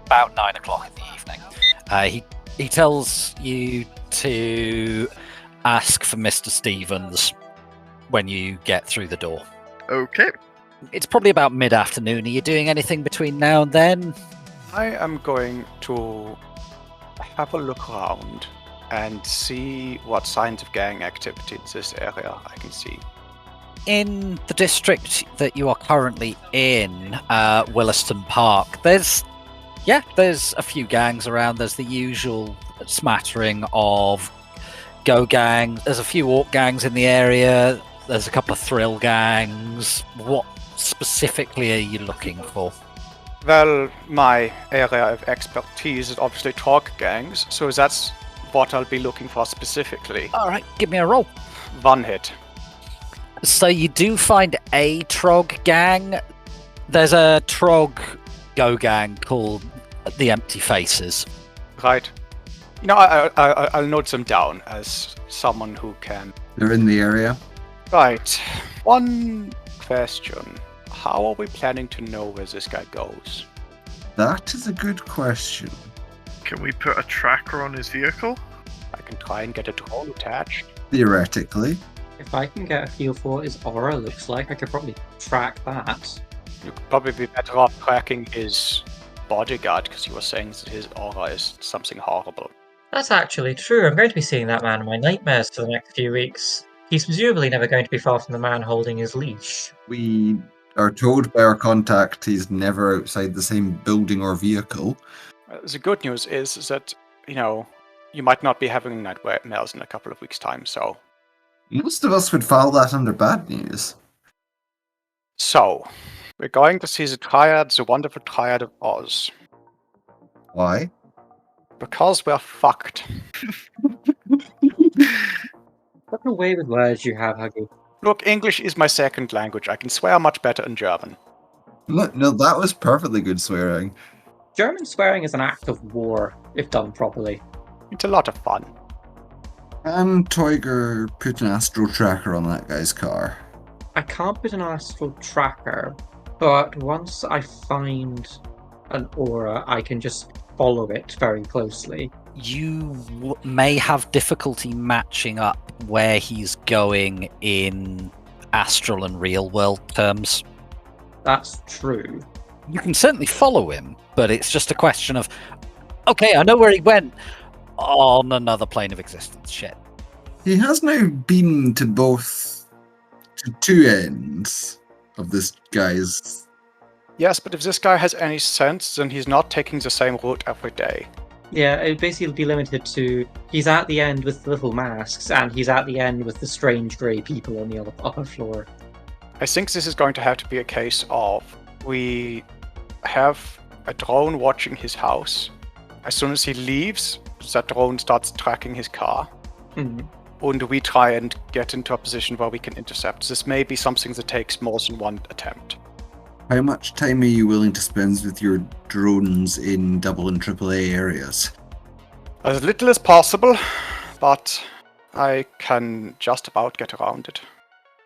about 9 o'clock in the evening. He tells you to ask for Mr. Stevens when you get through the door. Okay. It's probably about mid-afternoon. Are you doing anything between now and then? I am going to have a look around and see what signs of gang activity in this area I can see. In the district that you are currently in, Williston Park, there's a few gangs around. There's the usual smattering of go gangs. There's a few orc gangs in the area. There's a couple of thrill gangs. What specifically are you looking for? Well, my area of expertise is obviously talk gangs, so that's what I'll be looking for specifically. Alright, give me a roll. 1 hit. So you do find a Trog gang. There's a Trog go gang called the Empty Faces. Right. No, I'll note them down as someone who can. They're in the area. Right. One question. How are we planning to know where this guy goes? That is a good question. Can we put a tracker on his vehicle? I can try and get a drone attached. Theoretically. If I can get a feel for what his aura looks like, I could probably track that. You could probably be better off tracking his bodyguard, because you were saying that his aura is something horrible. That's actually true. I'm going to be seeing that man in my nightmares for the next few weeks. He's presumably never going to be far from the man holding his leash. We are told by our contact he's never outside the same building or vehicle. The good news is that, you might not be having nightmares in a couple of weeks' time, so... Most of us would file that under bad news. So, we're going to see the wonderful Triad of Oz. Why? Because we're fucked. What a way with words you have, Huggy. Look, English is my second language. I can swear much better in German. Look, no, that was perfectly good swearing. German swearing is an act of war, if done properly. It's a lot of fun. Can Toiger put an astral tracker on that guy's car? I can't put an astral tracker, but once I find an aura, I can just follow it very closely. You may have difficulty matching up where he's going in astral and real world terms. That's true. You can certainly follow him, but it's just a question of, okay, I know where he went on another plane of existence. Shit. He has now been to two ends of this guy's. Yes, but if this guy has any sense, then he's not taking the same route every day. Yeah, it'd basically be limited to he's at the end with the little masks, and he's at the end with the strange grey people on the upper floor. I think this is going to have to be a case of we have a drone watching his house. As soon as he leaves, that drone starts tracking his car. Mm. And we try and get into a position where we can intercept. This may be something that takes more than one attempt. How much time are you willing to spend with your drones in double and triple A areas? As little as possible, but I can just about get around it.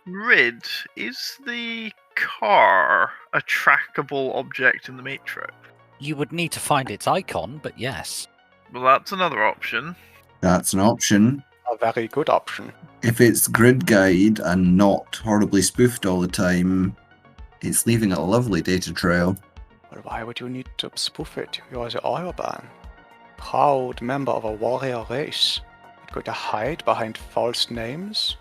Ryd, is the car a trackable object in the Matrix? You would need to find its icon, but yes. Well, that's another option. That's an option. A very good option. If it's grid guide and not horribly spoofed all the time, it's leaving a lovely data trail. Well, why would you need to spoof it? You're the Oyban. Proud member of a warrior race. Going to hide behind false names?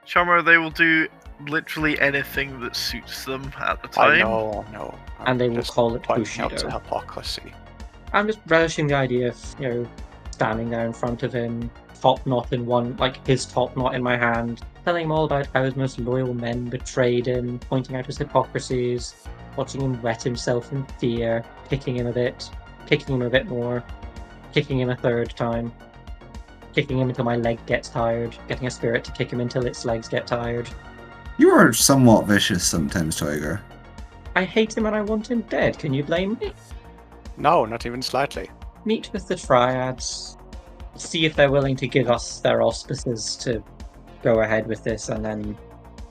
Charmer, they will do literally anything that suits them at the time. I know. And they will call it pointing out the Bushido. hypocrisy. I'm just relishing the idea of, standing there in front of him, top knot in one, like his top knot in my hand, telling him all about how his most loyal men betrayed him, pointing out his hypocrisies, watching him wet himself in fear, kicking him a bit more, kicking him a third time, kicking him until my leg gets tired, getting a spirit to kick him until its legs get tired. You are somewhat vicious sometimes, Tiger. I hate him and I want him dead. Can you blame me? No, not even slightly. Meet with the Triads, see if they're willing to give us their auspices to go ahead with this, and then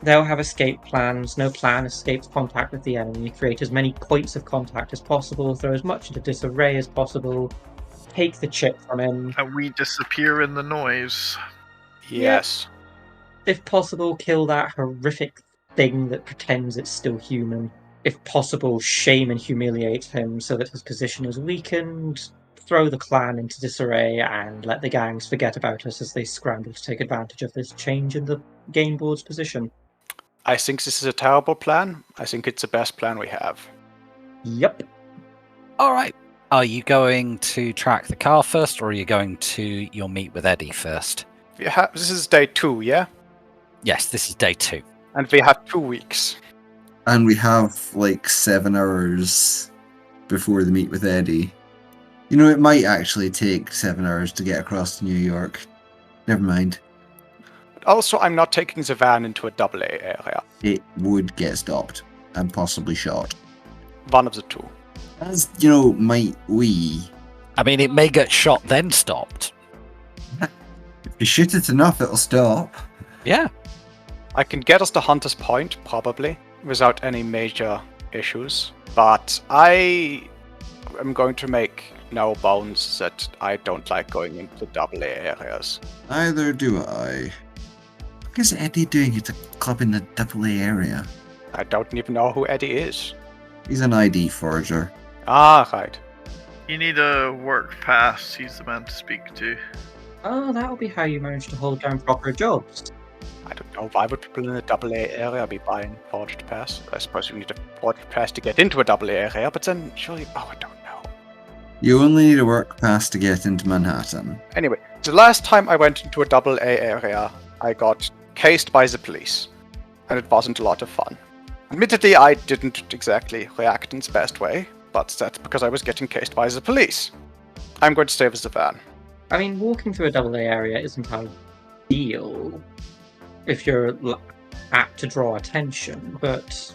they'll have escape plans. No plan escapes contact with the enemy. Create as many points of contact as possible, throw as much into disarray as possible, take the chip from him. And we disappear in the noise. Yes. If possible, kill that horrific thing that pretends it's still human. If possible, shame and humiliate him so that his position is weakened. Throw the clan into disarray and let the gangs forget about us as they scramble to take advantage of this change in the game board's position. I think this is a terrible plan. I think it's the best plan we have. Yep. Alright. Are you going to track the car first, or are you going to your meet with Eddie first? This is day 2, yeah? Yes, this is day 2. And we have 2 weeks. And we have 7 hours before the meet with Eddie. It might actually take 7 hours to get across to New York. Never mind. Also, I'm not taking the van into a AA area. It would get stopped and possibly shot. One of the two. As, might we. I mean, it may get shot then stopped. If you shoot it enough, it'll stop. Yeah. I can get us to Hunter's Point, probably, without any major issues. But I am going to make no bones that I don't like going into AA areas. Neither do I. What is Eddie doing at a club in the AA area? I don't even know who Eddie is. He's an ID forger. Ah, right. You need a work pass. He's the man to speak to. Oh, that'll be how you manage to hold down proper jobs. I don't know. Why would people in the AA area be buying forged pass? I suppose you need a forged pass to get into a AA area, but then surely... Oh, I don't know. You only need a work pass to get into Manhattan. Anyway, the last time I went into a AA area, I got cased by the police. And it wasn't a lot of fun. Admittedly, I didn't exactly react in the best way, but that's because I was getting cased by the police. I'm going to stay with the van. I mean, walking through a AA area isn't ideal if you're apt to draw attention, but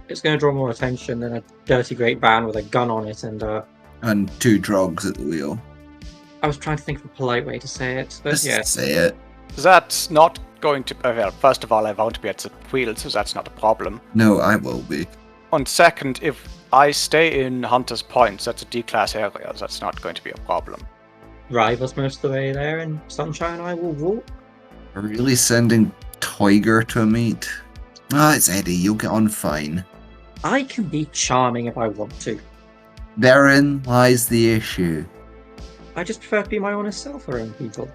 it's going to draw more attention than a dirty great van with a gun on it and 2 drugs at the wheel. I was trying to think of a polite way to say it, but Just yeah. say it. That's not going to... Well, first of all, I won't be at the wheel, so that's not a problem. No, I will be. And second, if I stay in Hunter's Point, that's a D-class area, that's not going to be a problem. drive us most of the way there, and Sunshine and I will walk. We're really sending Tiger to a meet? Ah, it's Eddie. You'll get on fine. I can be charming if I want to. Therein lies the issue. I just prefer to be my honest self around people.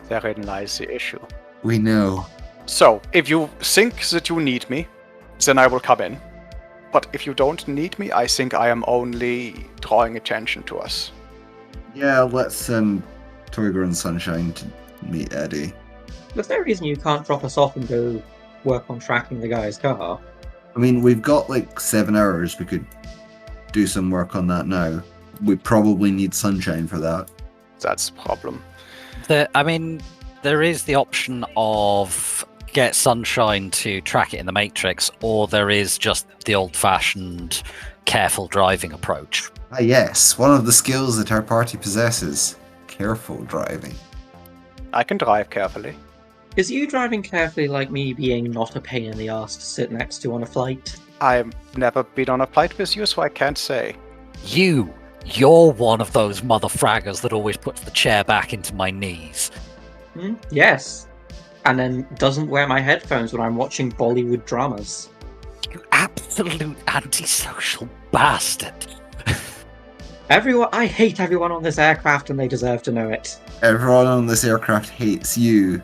Therein lies the issue. We know. So, if you think that you need me, then I will come in. But if you don't need me, I think I am only drawing attention to us. Yeah, let's send Tiger and Sunshine to meet Eddie. There's no reason you can't drop us off and go work on tracking the guy's car. I mean, we've got like 7 hours. We could do some work on that now. We probably need Sunshine for that. That's the problem. There is the option of get Sunshine to track it in the Matrix, or there is just the old-fashioned careful driving approach. Ah yes, one of the skills that our party possesses. Careful driving. I can drive carefully. Is you driving carefully like me being not a pain in the ass to sit next to on a flight? I've never been on a flight with you, so I can't say. You're one of those motherfraggers that always puts the chair back into my knees. Yes. And then doesn't wear my headphones when I'm watching Bollywood dramas. You absolute antisocial bastard. I hate everyone on this aircraft and they deserve to know it. Everyone on this aircraft hates you.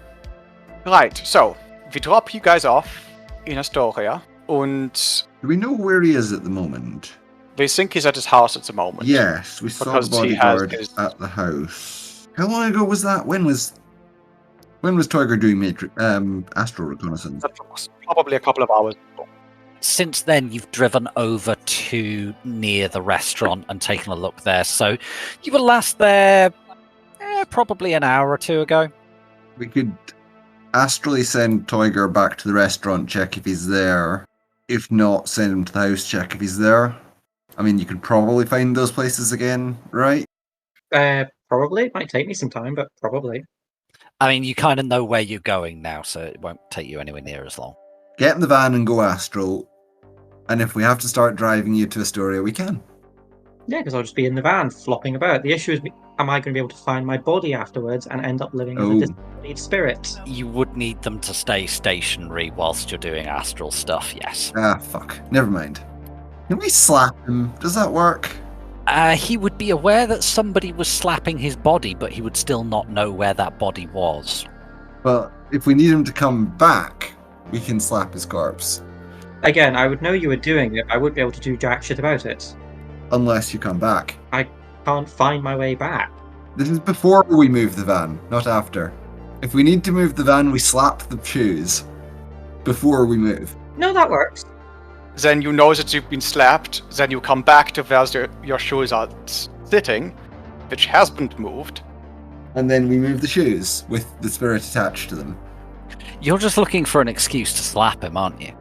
Right, so, we drop you guys off in Astoria, and... Do we know where he is at the moment? We think he's at his house at the moment. Yes, we saw the bodyguard at the house. How long ago was that? When was Tiger doing astral reconnaissance? That was probably a couple of hours ago. Since then, you've driven over to near the restaurant and taken a look there. So you were last there probably an hour or two ago. We could astrally send Tiger back to the restaurant, check if he's there. If not, send him to the house, check if he's there. I mean, you could probably find those places again, right? Probably. It might take me some time, but probably. I mean, you kind of know where you're going now, so it won't take you anywhere near as long. Get in the van and go astral. And if we have to start driving you to Astoria, we can. Yeah, because I'll just be in the van, flopping about. The issue is, am I going to be able to find my body afterwards and end up living as a disembodied spirit? You would need them to stay stationary whilst you're doing astral stuff, yes. Ah, fuck. Never mind. Can we slap him? Does that work? He would be aware that somebody was slapping his body, but he would still not know where that body was. Well, if we need him to come back, we can slap his corpse. Again, I would know you were doing it. I wouldn't be able to do jack shit about it. Unless you come back. I can't find my way back. This is before we move the van, not after. If we need to move the van, we slap the shoes before we move. No, that works. Then you know that you've been slapped, then you come back to where your shoes are sitting, which has been moved. And then we move the shoes with the spirit attached to them. You're just looking for an excuse to slap him, aren't you?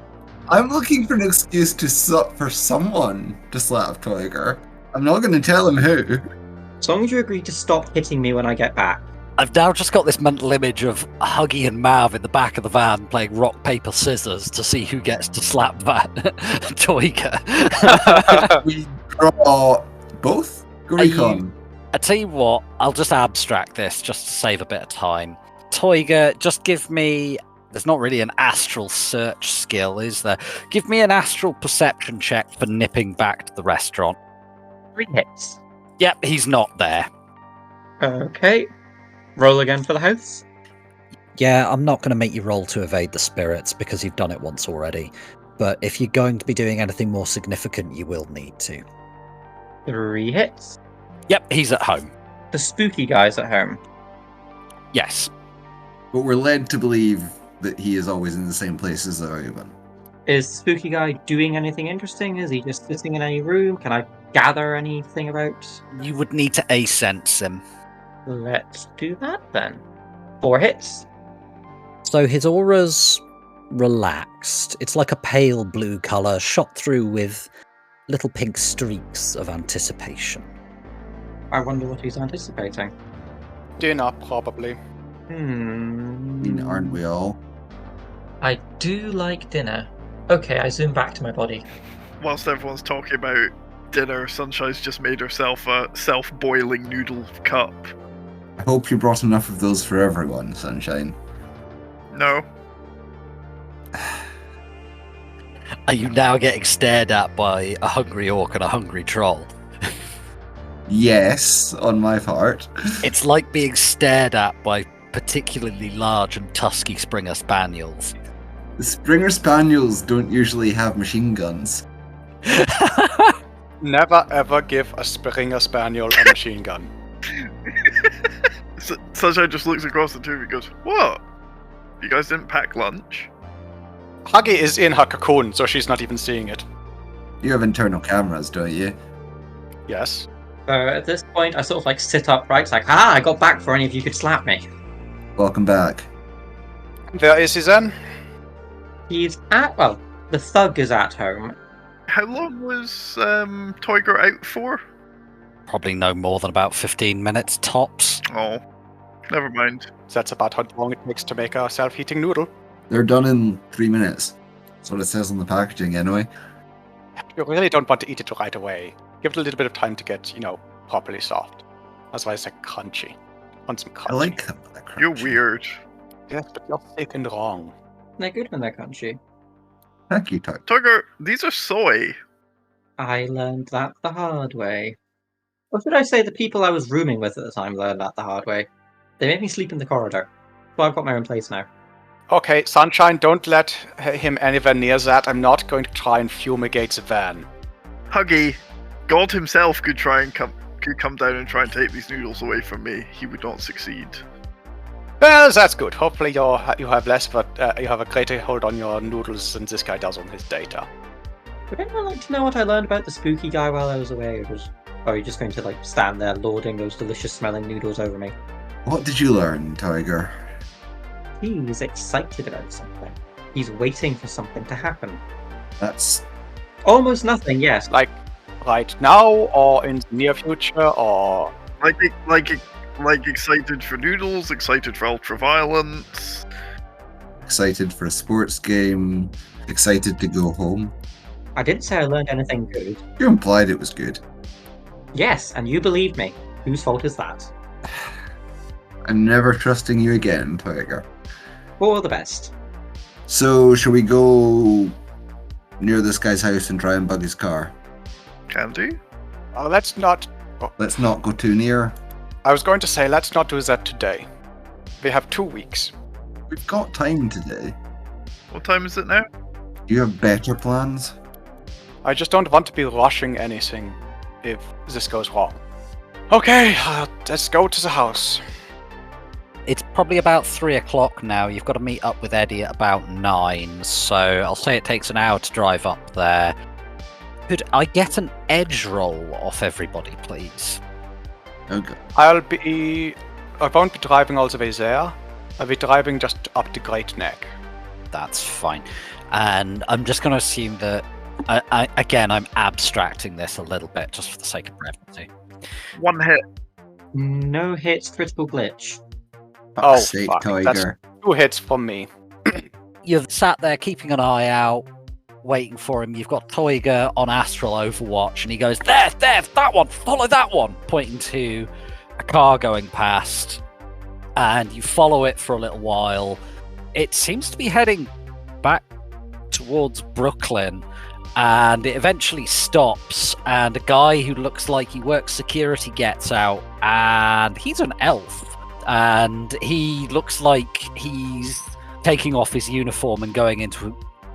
I'm looking for an excuse for someone to slap Tiger. I'm not going to tell him who. As long as you agree to stop hitting me when I get back. I've now just got this mental image of Huggy and Mav in the back of the van playing rock, paper, scissors to see who gets to slap that Tiger. We draw both? Go recon. I tell you what, I'll just abstract this just to save a bit of time. Tiger, just give me... There's not really an astral search skill, is there? Give me an astral perception check for nipping back to the restaurant. 3 hits. Yep, he's not there. Okay. Roll again for the house. Yeah, I'm not going to make you roll to evade the spirits because you've done it once already. But if you're going to be doing anything more significant, you will need to. 3 hits. Yep, he's at home. The spooky guy's at home. Yes. But we're led to believe that he is always in the same place as the Oyban. Is the spooky guy doing anything interesting? Is he just sitting in any room? Can I gather anything about? You would need to A-sense him. Let's do that then. 4 hits. So his aura's relaxed. It's like a pale blue colour shot through with little pink streaks of anticipation. I wonder what he's anticipating. Dinner, probably. I mean, aren't we all? I do like dinner. Okay, I zoom back to my body. Whilst everyone's talking about dinner, Sunshine's just made herself a self-boiling noodle cup I hope you brought enough of those for everyone, Sunshine. No. Are you now getting stared at by a hungry orc and a hungry troll? Yes, on my part. It's like being stared at by particularly large and tusky Springer Spaniels. The Springer Spaniels don't usually have machine guns. Never ever give a Springer Spaniel a machine gun. Sunshine just looks across the two and goes, "What? You guys didn't pack lunch?" Huggy is in her cocoon, so she's not even seeing it. You have internal cameras, don't you? Yes. At this point, I sort of like sit upright, it's like, I got back before any of you could slap me. Welcome back. Where is he then? He's at, well, the thug is at home. How long was Toiger out for? Probably no more than about 15 minutes tops. Oh, never mind. That's about how long it takes to make a self-heating noodle. They're done in 3 minutes. That's what it says on the packaging, anyway. You really don't want to eat it right away. Give it a little bit of time to get, properly soft. Otherwise, it's like crunchy. Want some crunchy. I like that. You're weird. Yes, but you're sick and wrong. They're good when they're crunchy. Thank you, Toiger. Toiger, these are soy. I learned that the hard way. Or should I say the people I was rooming with at the time learned that the hard way. They made me sleep in the corridor. So I've got my own place now. Okay, Sunshine, don't let him anywhere near that. I'm not going to try and fumigate the van. Huggy, God himself could come down and try and take these noodles away from me. He would not succeed. Well, that's good. Hopefully you have less, but you have a greater hold on your noodles than this guy does on his data. Would anyone like to know what I learned about the spooky guy while I was away? Or are you just going to stand there lording those delicious smelling noodles over me? What did you learn, Toiger? He's excited about something. He's waiting for something to happen. That's almost nothing, yes. Like right now, or in the near future, or like excited for noodles, excited for ultraviolence, excited for a sports game, excited to go home. I didn't say I learned anything good. You implied it was good. Yes, and you believed me. Whose fault is that? I'm never trusting you again, Toiger. For the best. So, shall we go near this guy's house and try and bug his car? Can do. Let's not. Let's not go too near. I was going to say, let's not do that today. We have 2 weeks. We've got time today. What time is it now? Do you have better plans? I just don't want to be rushing anything if this goes wrong. Okay, let's go to the house. It's probably about 3 o'clock now. You've got to meet up with Eddie at about 9, so I'll say it takes an hour to drive up there. Could I get an edge roll off everybody, please? Okay. I won't be driving all the way there. I'll be driving just up the Great Neck. That's fine. And I'm just going to assume that, again, I'm abstracting this a little bit just for the sake of brevity. 1 hit. No hits, critical glitch. Oh, sake, fuck. Tiger. That's 2 hits from me. You've sat there keeping an eye out, waiting for him. You've got Toiger on Astral Overwatch, and he goes, there, that one, follow that one, pointing to a car going past. And you follow it for a little while. It seems to be heading back towards Brooklyn, and it eventually stops, and a guy who looks like he works security gets out, and he's an elf. And he looks like he's taking off his uniform and going into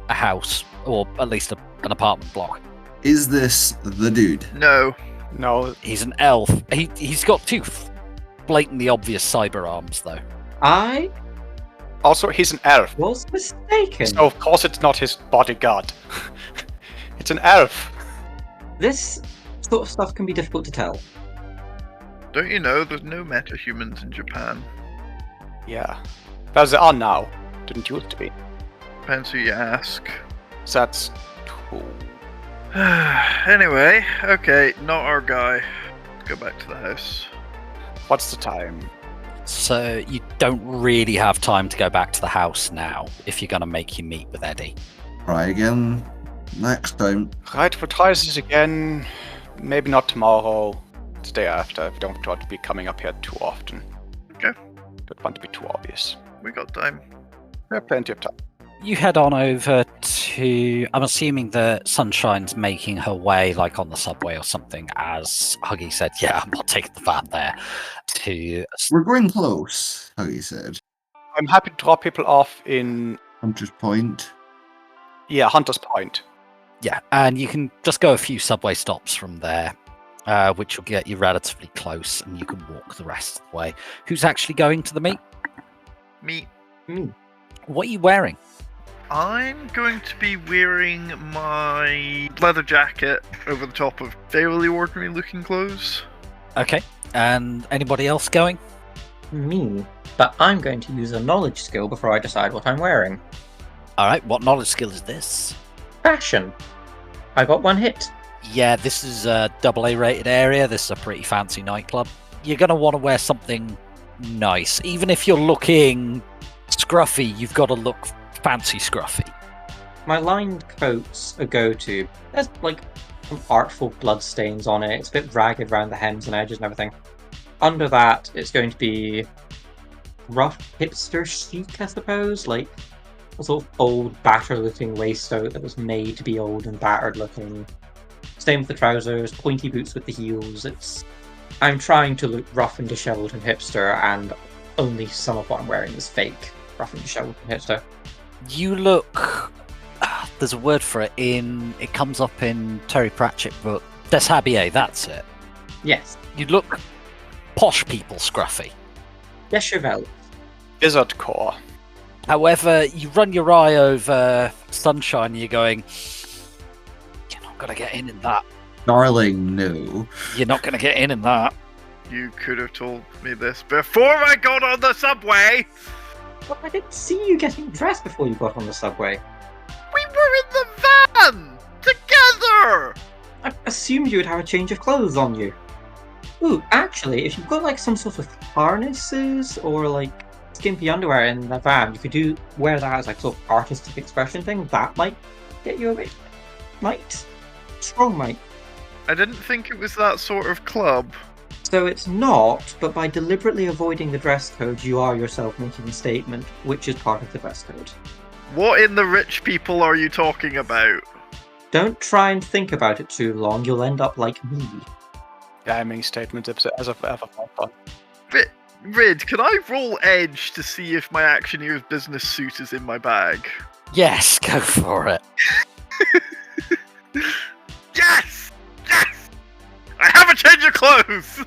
a house, or at least an apartment block. Is this the dude? No. He's an elf. He's got 2 blatantly obvious cyber arms, though. I Also, he's an elf. was mistaken. So, of course, it's not his bodyguard. It's an elf. This sort of stuff can be difficult to tell. Don't you know there's no metahumans in Japan? Yeah. Well, there are now. Didn't used to be. Depends who you ask. That's cool. Anyway, okay, not our guy. Let's go back to the house. What's the time? So you don't really have time to go back to the house now if you're going to make you meet with Eddie. Try again next time. Right, we'll try this again. Maybe not tomorrow. The day after. I don't want to be coming up here too often. Don't want to be too obvious. We got time. We have plenty of time. You head on over to... I'm assuming that Sunshine's making her way, like, on the subway or something, as Huggy said, yeah, I'm not taking the van there, to... We're going close, Huggy said. I'm happy to drop people off in... Hunter's Point. Yeah, Hunter's Point. Yeah, and you can just go a few subway stops from there, which will get you relatively close, and you can walk the rest of the way. Who's actually going to the meet? Me. What are you wearing? I'm going to be wearing my leather jacket over the top of fairly ordinary looking clothes. Okay, and anybody else going? Me. But I'm going to use a knowledge skill before I decide what I'm wearing. Alright, what knowledge skill is this? Fashion. I got 1 hit. Yeah, this is a AA rated area. This is a pretty fancy nightclub. You're going to want to wear something nice. Even if you're looking scruffy, you've got to look fancy scruffy. My lined coat's a go-to. There's like some artful blood stains on it. It's a bit ragged around the hems and edges and everything. Under that, it's going to be rough hipster chic, I suppose. Like a sort of old, battered-looking waistcoat that was made to be old and battered-looking. Same with the trousers, pointy boots with the heels. I'm trying to look rough and disheveled and hipster, and only some of what I'm wearing is fake rough and disheveled and hipster. You look... there's a word for it it comes up in Terry Pratchett book. Deshabillé, that's it. Yes. You look posh people scruffy. Deshabillé. Wizard core. However, you run your eye over Sunshine and you're going, you're not going to get in that. Darling, no. You're not going to get in that. You could have told me this before I got on the subway! But I didn't see you getting dressed before you got on the subway. We were in the van! Together! I assumed you would have a change of clothes on you. Ooh, actually, if you've got like some sort of harnesses or like skimpy underwear in the van, you could wear that as like sort of artistic expression thing. That might get you a bit... Strong might. I didn't think it was that sort of club. So it's not, but by deliberately avoiding the dress code, you are yourself making a statement, which is part of the dress code. What in the rich people are you talking about? Don't try and think about it too long, you'll end up like me. Yeah, I make statements as of ever fun. Rid, can I roll edge to see if my Actioneer's business suit is in my bag? Yes, go for it. Yes! Yes! I have a change of clothes!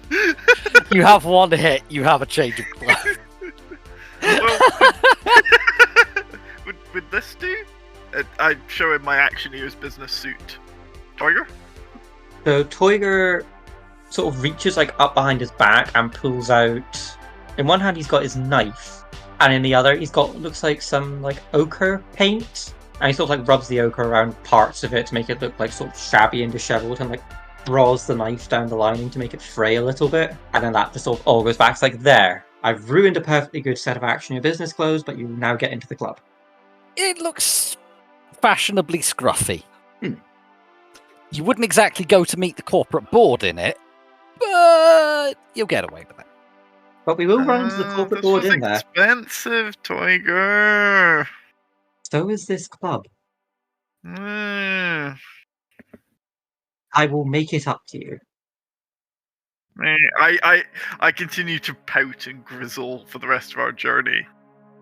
You have 1 hit, you have a change of clothes. Well, would this do? I show him my Actioneer's business suit. Toiger? So Toiger sort of reaches like up behind his back and pulls out... In one hand he's got his knife, and in the other he's got, looks like some like ochre paint, and he sort of like rubs the ochre around parts of it to make it look like sort of shabby and disheveled, and like draws the knife down the lining to make it fray a little bit, and then that just sort of all goes back. It's like, there, I've ruined a perfectly good set of Action in your business clothes, but you now get into the club. It looks fashionably scruffy. You wouldn't exactly go to meet the corporate board in it, but you'll get away with it. But we will run into the corporate board in there. Expensive, Toiger. So is this club. Mm. I will make it up to you. I continue to pout and grizzle for the rest of our journey.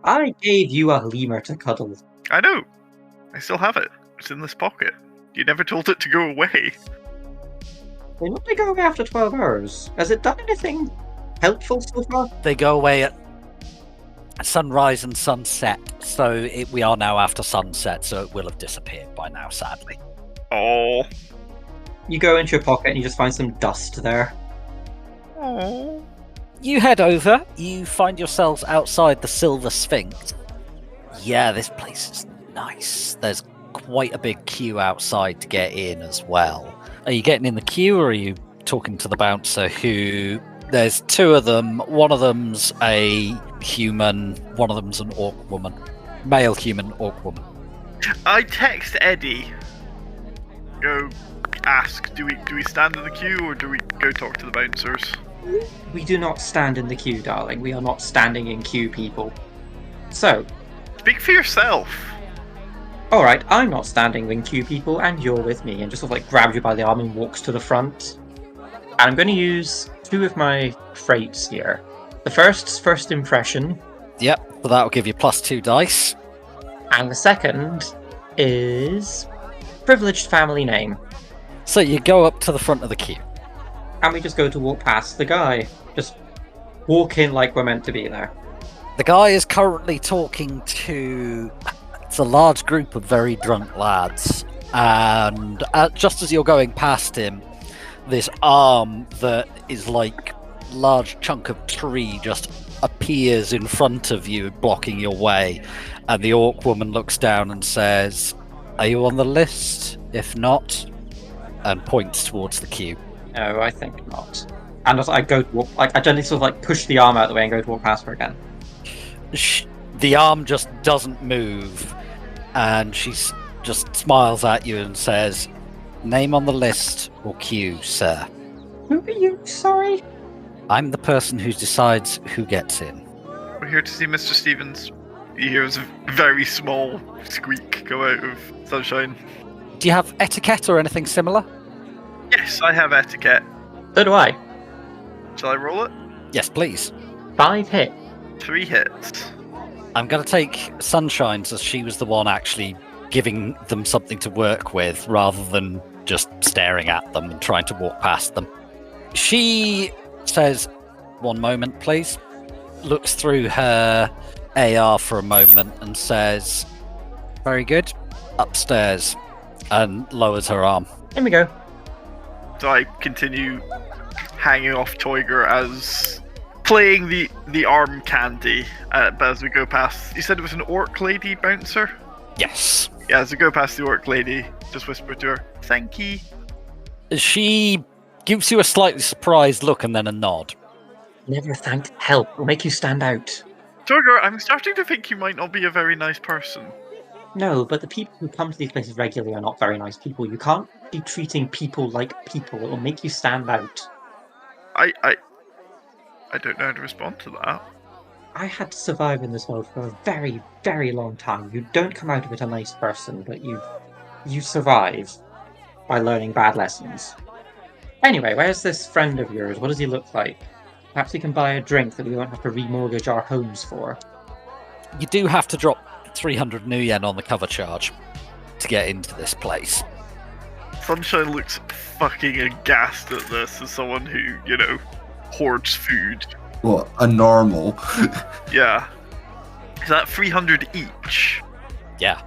I gave you a lemur to cuddle. I know. I still have it. It's in this pocket. You never told it to go away. They normally go away after 12 hours. Has it done anything helpful so far? They go away at sunrise and sunset, so we are now after sunset, so it will have disappeared by now, sadly. Oh. You go into your pocket and you just find some dust there. Oh. You head over, you find yourselves outside the Silver Sphinx. Yeah, this place is nice. There's quite a big queue outside to get in as well. Are you getting in the queue, or are you talking to the bouncer who... There's 2 of them. One of them's a human, one of them's an orc woman. Male human, orc woman. I text Eddie. Go ask, do we stand in the queue, or do we go talk to the bouncers? We do not stand in the queue, darling. We are not standing in queue, people. So... Speak for yourself. Alright, I'm not standing in queue, people, and you're with me. And just sort of like grabs you by the arm and walks to the front. And I'm going to use 2 of my traits here. The first impression. Yep, so that'll give you +2 dice. And the second is privileged family name. So you go up to the front of the queue. And we just go to walk past the guy. Just walk in like we're meant to be there. The guy is currently talking to... It's a large group of very drunk lads. And just as you're going past him, this arm that is like a large chunk of tree just appears in front of you, blocking your way. And the orc woman looks down and says, "Are you on the list? If not," and points towards the queue. No, I think not. And I go to walk, like I gently sort of like push the arm out of the way and go to walk past her again. The arm just doesn't move, and she just smiles at you and says, "Name on the list or queue, sir." Who are you? Sorry? I'm the person who decides who gets in. We're here to see Mr. Stevens. You hear a very small squeak go out of Sunshine. Do you have etiquette or anything similar? Yes, I have etiquette. So do I. Shall I roll it? Yes, please. 5 hit. 3 hits. I'm going to take Sunshine, as she was the one actually giving them something to work with, rather than just staring at them and trying to walk past them. She says, "One moment, please." Looks through her AR for a moment and says, "Very good. Upstairs," and lowers her arm. Here we go. So I continue hanging off Toiger as playing the arm candy, but as we go past, you said it was an orc lady bouncer? Yes. Yeah, as we go past the orc lady, just whisper to her, "Thank you." She gives you a slightly surprised look and then a nod. Never thanked help. It'll make you stand out. Toiger, I'm starting to think you might not be a very nice person. No, but the people who come to these places regularly are not very nice people. You can't be treating people like people. It will make you stand out. I don't know how to respond to that. I had to survive in this world for a very, very long time. You don't come out of it a nice person, but you survive by learning bad lessons. Anyway, where's this friend of yours? What does he look like? Perhaps we can buy a drink that we won't have to remortgage our homes for. You do have to drop 300 new yen on the cover charge to get into this place. Sunshine looks fucking aghast at this as someone who, hoards food. What, a normal? Yeah. Is that 300 each? Yeah.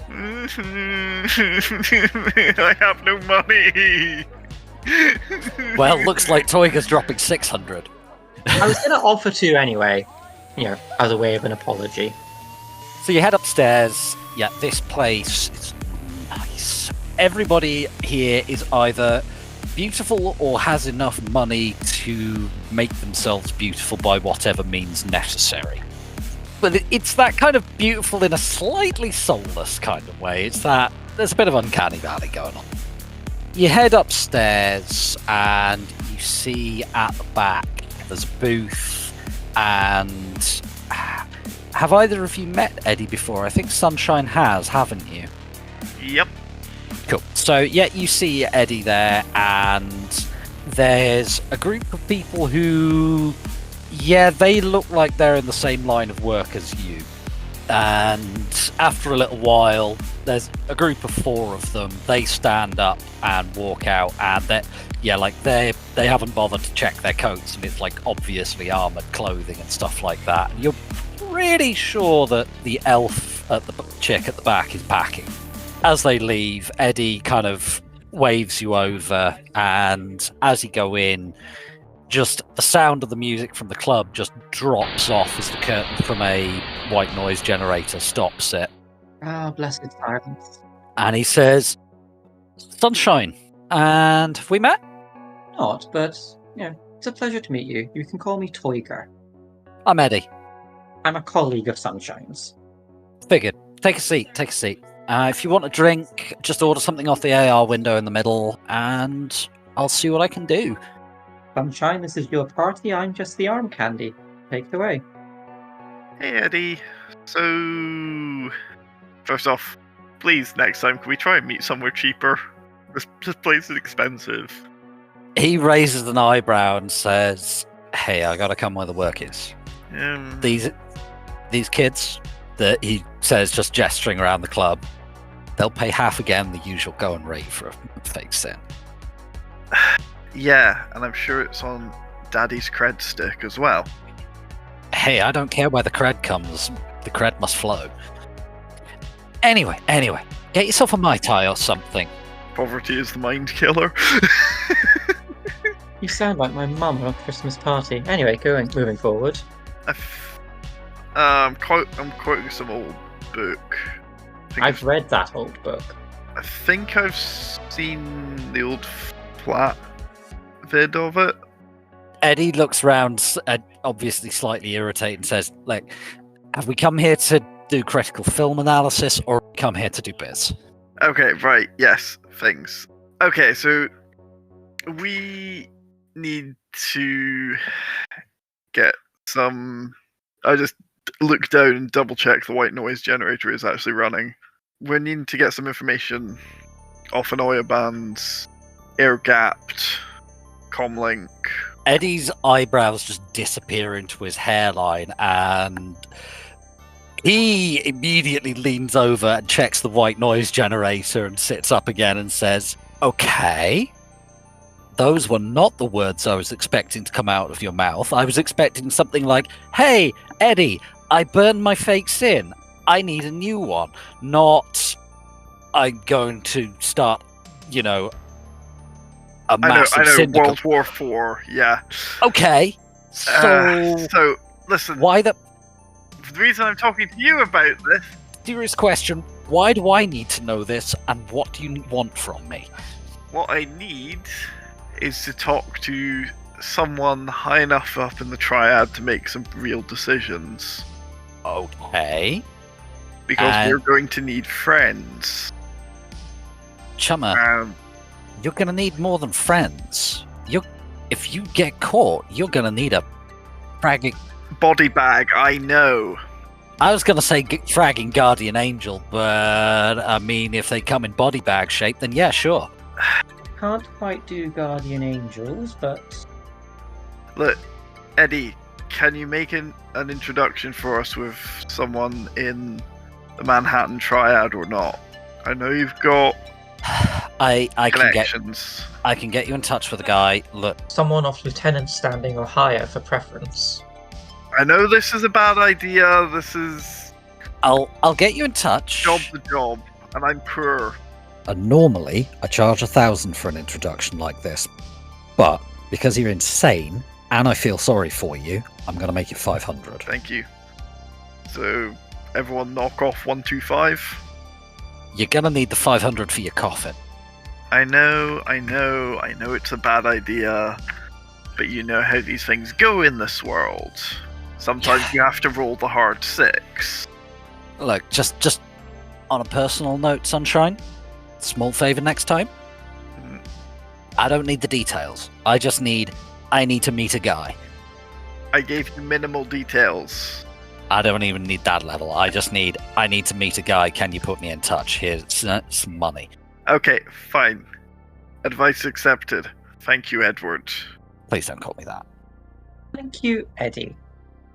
I have no money! Well, looks like Toiga's dropping 600. I was going to offer to anyway, as a way of an apology. So you head upstairs. Yeah, this place is nice. Everybody here is either beautiful or has enough money to make themselves beautiful by whatever means necessary. But it's that kind of beautiful in a slightly soulless kind of way. It's that there's a bit of uncanny valley going on. You head upstairs and you see at the back there's a booth, and have either of you met Eddie before? I think Sunshine has, haven't you? Yep. Cool. So yeah, you see Eddie there, and there's a group of people who, yeah, they look like they're in the same line of work as you. And after a little while, there's a group of 4 of them. They stand up and walk out, and they haven't bothered to check their coats, and it's like obviously armored clothing and stuff like that. And you're pretty sure that the elf at the chick at the back is packing. As they leave, Eddie kind of waves you over, and as you go in, just the sound of the music from the club just drops off as the curtain from a white noise generator stops it. Ah, blessed silence. And he says, "Sunshine, and have we met?" Not, but, it's a pleasure to meet you. You can call me Toiger. I'm Eddie. I'm a colleague of Sunshine's. Figured. Take a seat, if you want a drink, just order something off the AR window in the middle, and I'll see what I can do. Sunshine, this is your party. I'm just the arm candy. Take it away. Hey, Eddie. So, first off, please, next time, can we try and meet somewhere cheaper? This place is expensive. He raises an eyebrow and says, "Hey, I gotta come where the work is." These kids that he says, just gesturing around the club, they'll pay half again the usual going rate for a fake sin. Yeah, and I'm sure it's on Daddy's cred stick as well. Hey, I don't care where the cred comes. The cred must flow. Anyway, get yourself a Mai Tai or something. Poverty is the mind killer. You sound like my mum at a Christmas party. Anyway, moving forward. I'm quoting some old book. I've read that old book. I think I've seen the old flat vid of it. Eddie looks round, obviously slightly irritated, and says, "Like, have we come here to do critical film analysis, or have we come here to do biz?" Okay, right, yes, things. Okay, so we need to get some... I just look down and double check the white noise generator is actually running. We need to get some information off an Oyban's air-gapped comlink. Eddie's eyebrows just disappear into his hairline, and he immediately leans over and checks the white noise generator and sits up again and says, "Okay, those were not the words I was expecting to come out of your mouth. I was expecting something like, 'Hey, Eddie, I burned my fake sin. I need a new one.' Not, 'I'm going to start, a massive syndicate.' World War IV, yeah. Okay, so listen. Why the reason I'm talking to you about this... Serious question, why do I need to know this, and what do you want from me? What I need is to talk to someone high enough up in the Triad to make some real decisions. Okay. Because we're going to need friends. Chummer, you're going to need more than friends. If you get caught, you're going to need a fragging... body bag, I know. I was going to say fragging guardian angel, but I mean, if they come in body bag shape, then yeah, sure. Can't quite do guardian angels, but... Look, Eddie, can you make an introduction for us with someone in the Manhattan Triad or not? I know you've got I connections. I can get you in touch with a guy. Look, someone off lieutenant standing or higher for preference. I know this is a bad idea. This is... I'll get you in touch. Job's the job, and I'm poor. Normally, I charge 1,000 for an introduction like this, but because you're insane and I feel sorry for you, I'm going to make it 500. Thank you. So, everyone knock off 125. You're going to need the 500 for your coffin. I know it's a bad idea, but you know how these things go in this world. Sometimes you have to roll the hard 6. Look, just on a personal note, Sunshine, small favor next time. I don't need the details. I need to meet a guy. I gave you minimal details. I don't even need that level. I need to meet a guy. Can you put me in touch? Here's some money. Okay, fine. Advice accepted. Thank you, Edward. Please don't call me that. Thank you, Eddie.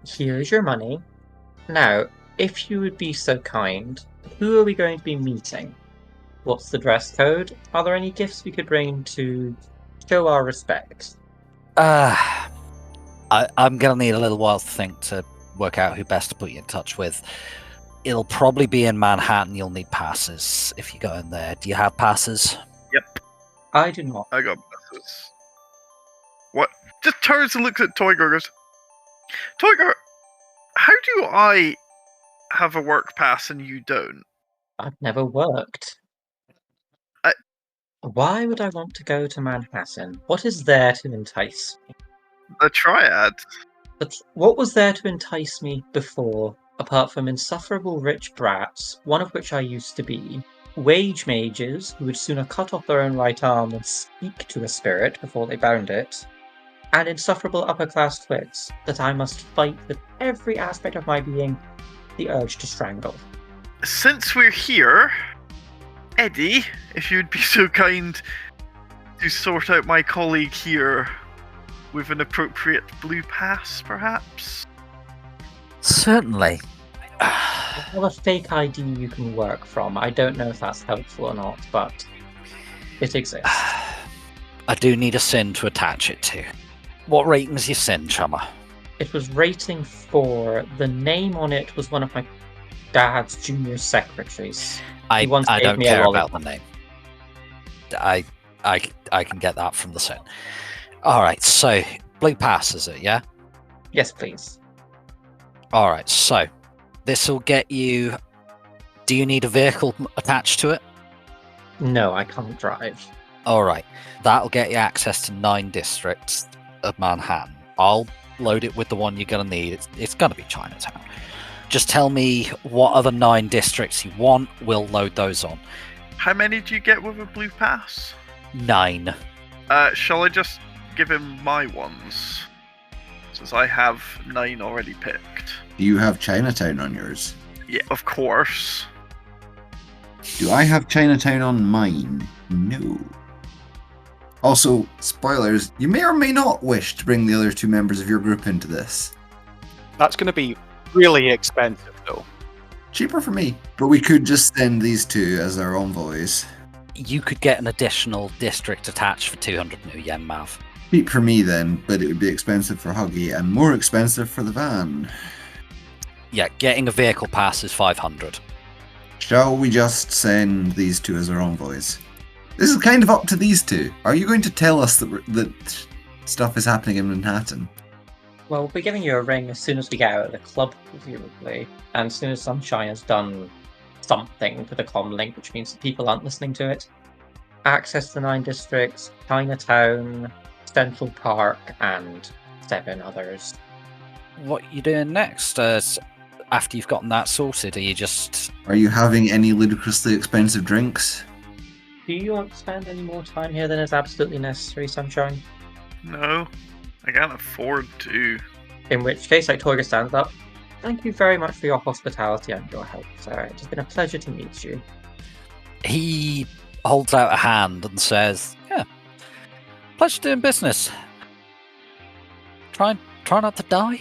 Here's your money. Now, if you would be so kind, who are we going to be meeting? What's the dress code? Are there any gifts we could bring to show our respect? I'm going to need a little while to think to work out who best to put you in touch with. It'll probably be in Manhattan. You'll need passes if you go in there. Do you have passes? Yep. I do not. I got passes. What? Just turns and looks at Toygar, goes, Toygar, how do I have a work pass and you don't? I've never worked. Why would I want to go to Manhattan? What is there to entice me? The Triad. But what was there to entice me before, apart from insufferable rich brats, one of which I used to be, wage mages who would sooner cut off their own right arm than speak to a spirit before they bound it, and insufferable upper-class twits that I must fight with every aspect of my being the urge to strangle. Since we're here, Eddie, if you'd be so kind to sort out my colleague here with an appropriate blue pass, perhaps? Certainly. I have a fake ID you can work from. I don't know if that's helpful or not, but it exists. I do need a SYN to attach it to. What rating's your SYN, Chummer? It was rating 4. The name on it was one of my dad's junior secretaries. I don't care about the name. I can get that from the SYN. Alright, so blue pass is it, yeah? Yes, please. Alright, so this will get you... Do you need a vehicle attached to it? No, I can't drive. Alright, that'll get you access to 9 districts of Manhattan. I'll load it with the one you're going to need. It's going to be Chinatown. Just tell me what other 9 districts you want. We'll load those on. How many do you get with a blue pass? 9. Shall I just give him my ones? Since I have 9 already picked. Do you have Chinatown on yours? Yeah, of course. Do I have Chinatown on mine? No. Also, spoilers, you may or may not wish to bring the other 2 members of your group into this. That's going to be really expensive, though. Cheaper for me. But we could just send these 2 as our envoys. You could get an additional district attached for 200 new yen, Mav. Cheap for me then, but it would be expensive for Huggy and more expensive for the van. Yeah, getting a vehicle pass is 500. Shall we just send these 2 as our envoys? This is kind of up to these 2. Are you going to tell us that stuff is happening in Manhattan? Well, we'll be giving you a ring as soon as we get out of the club, presumably. And as soon as Sunshine has done something for the comm link, which means that people aren't listening to it. Access to the 9 districts, Chinatown, Central Park, and 7 others. What are you doing next? After you've gotten that sorted, are you having any ludicrously expensive drinks? Do you want to spend any more time here than is absolutely necessary, Sunshine? No, I can't afford to. In which case, Toiga stands up. Thank you very much for your hospitality and your help, sir. It has been a pleasure to meet you. He holds out a hand and says, yeah, pleasure doing business. Try not to die.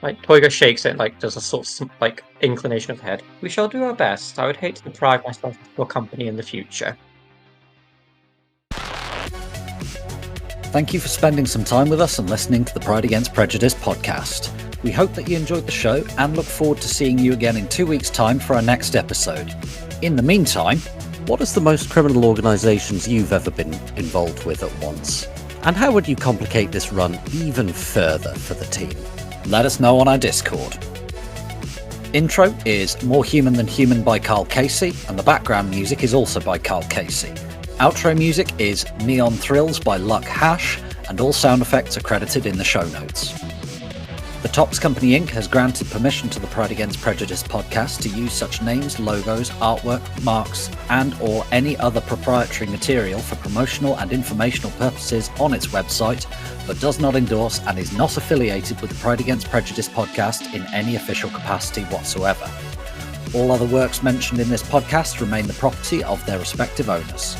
Toiga shakes it, does a sort of, inclination of the head. We shall do our best. I would hate to deprive myself of your company in the future. Thank you for spending some time with us and listening to the Pride Against Prejudice podcast. We hope that you enjoyed the show and look forward to seeing you again in 2 weeks' time for our next episode. In the meantime, what is the most criminal organisations you've ever been involved with at once? And how would you complicate this run even further for the team? Let us know on our Discord. Intro is More Human Than Human by Karl Cassey, and the background music is also by Karl Cassey. Outro music is Neon Thrills by Luck Hash, and all sound effects are credited in the show notes. The Topps Company Inc. has granted permission to the Pride Against Prejudice podcast to use such names, logos, artwork, marks, and or any other proprietary material for promotional and informational purposes on its website, but does not endorse and is not affiliated with the Pride Against Prejudice podcast in any official capacity whatsoever. All other works mentioned in this podcast remain the property of their respective owners.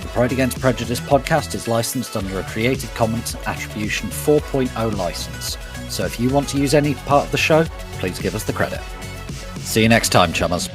The Pride Against Prejudice podcast is licensed under a Creative Commons Attribution 4.0 license, so if you want to use any part of the show, please give us the credit. See you next time, chummers.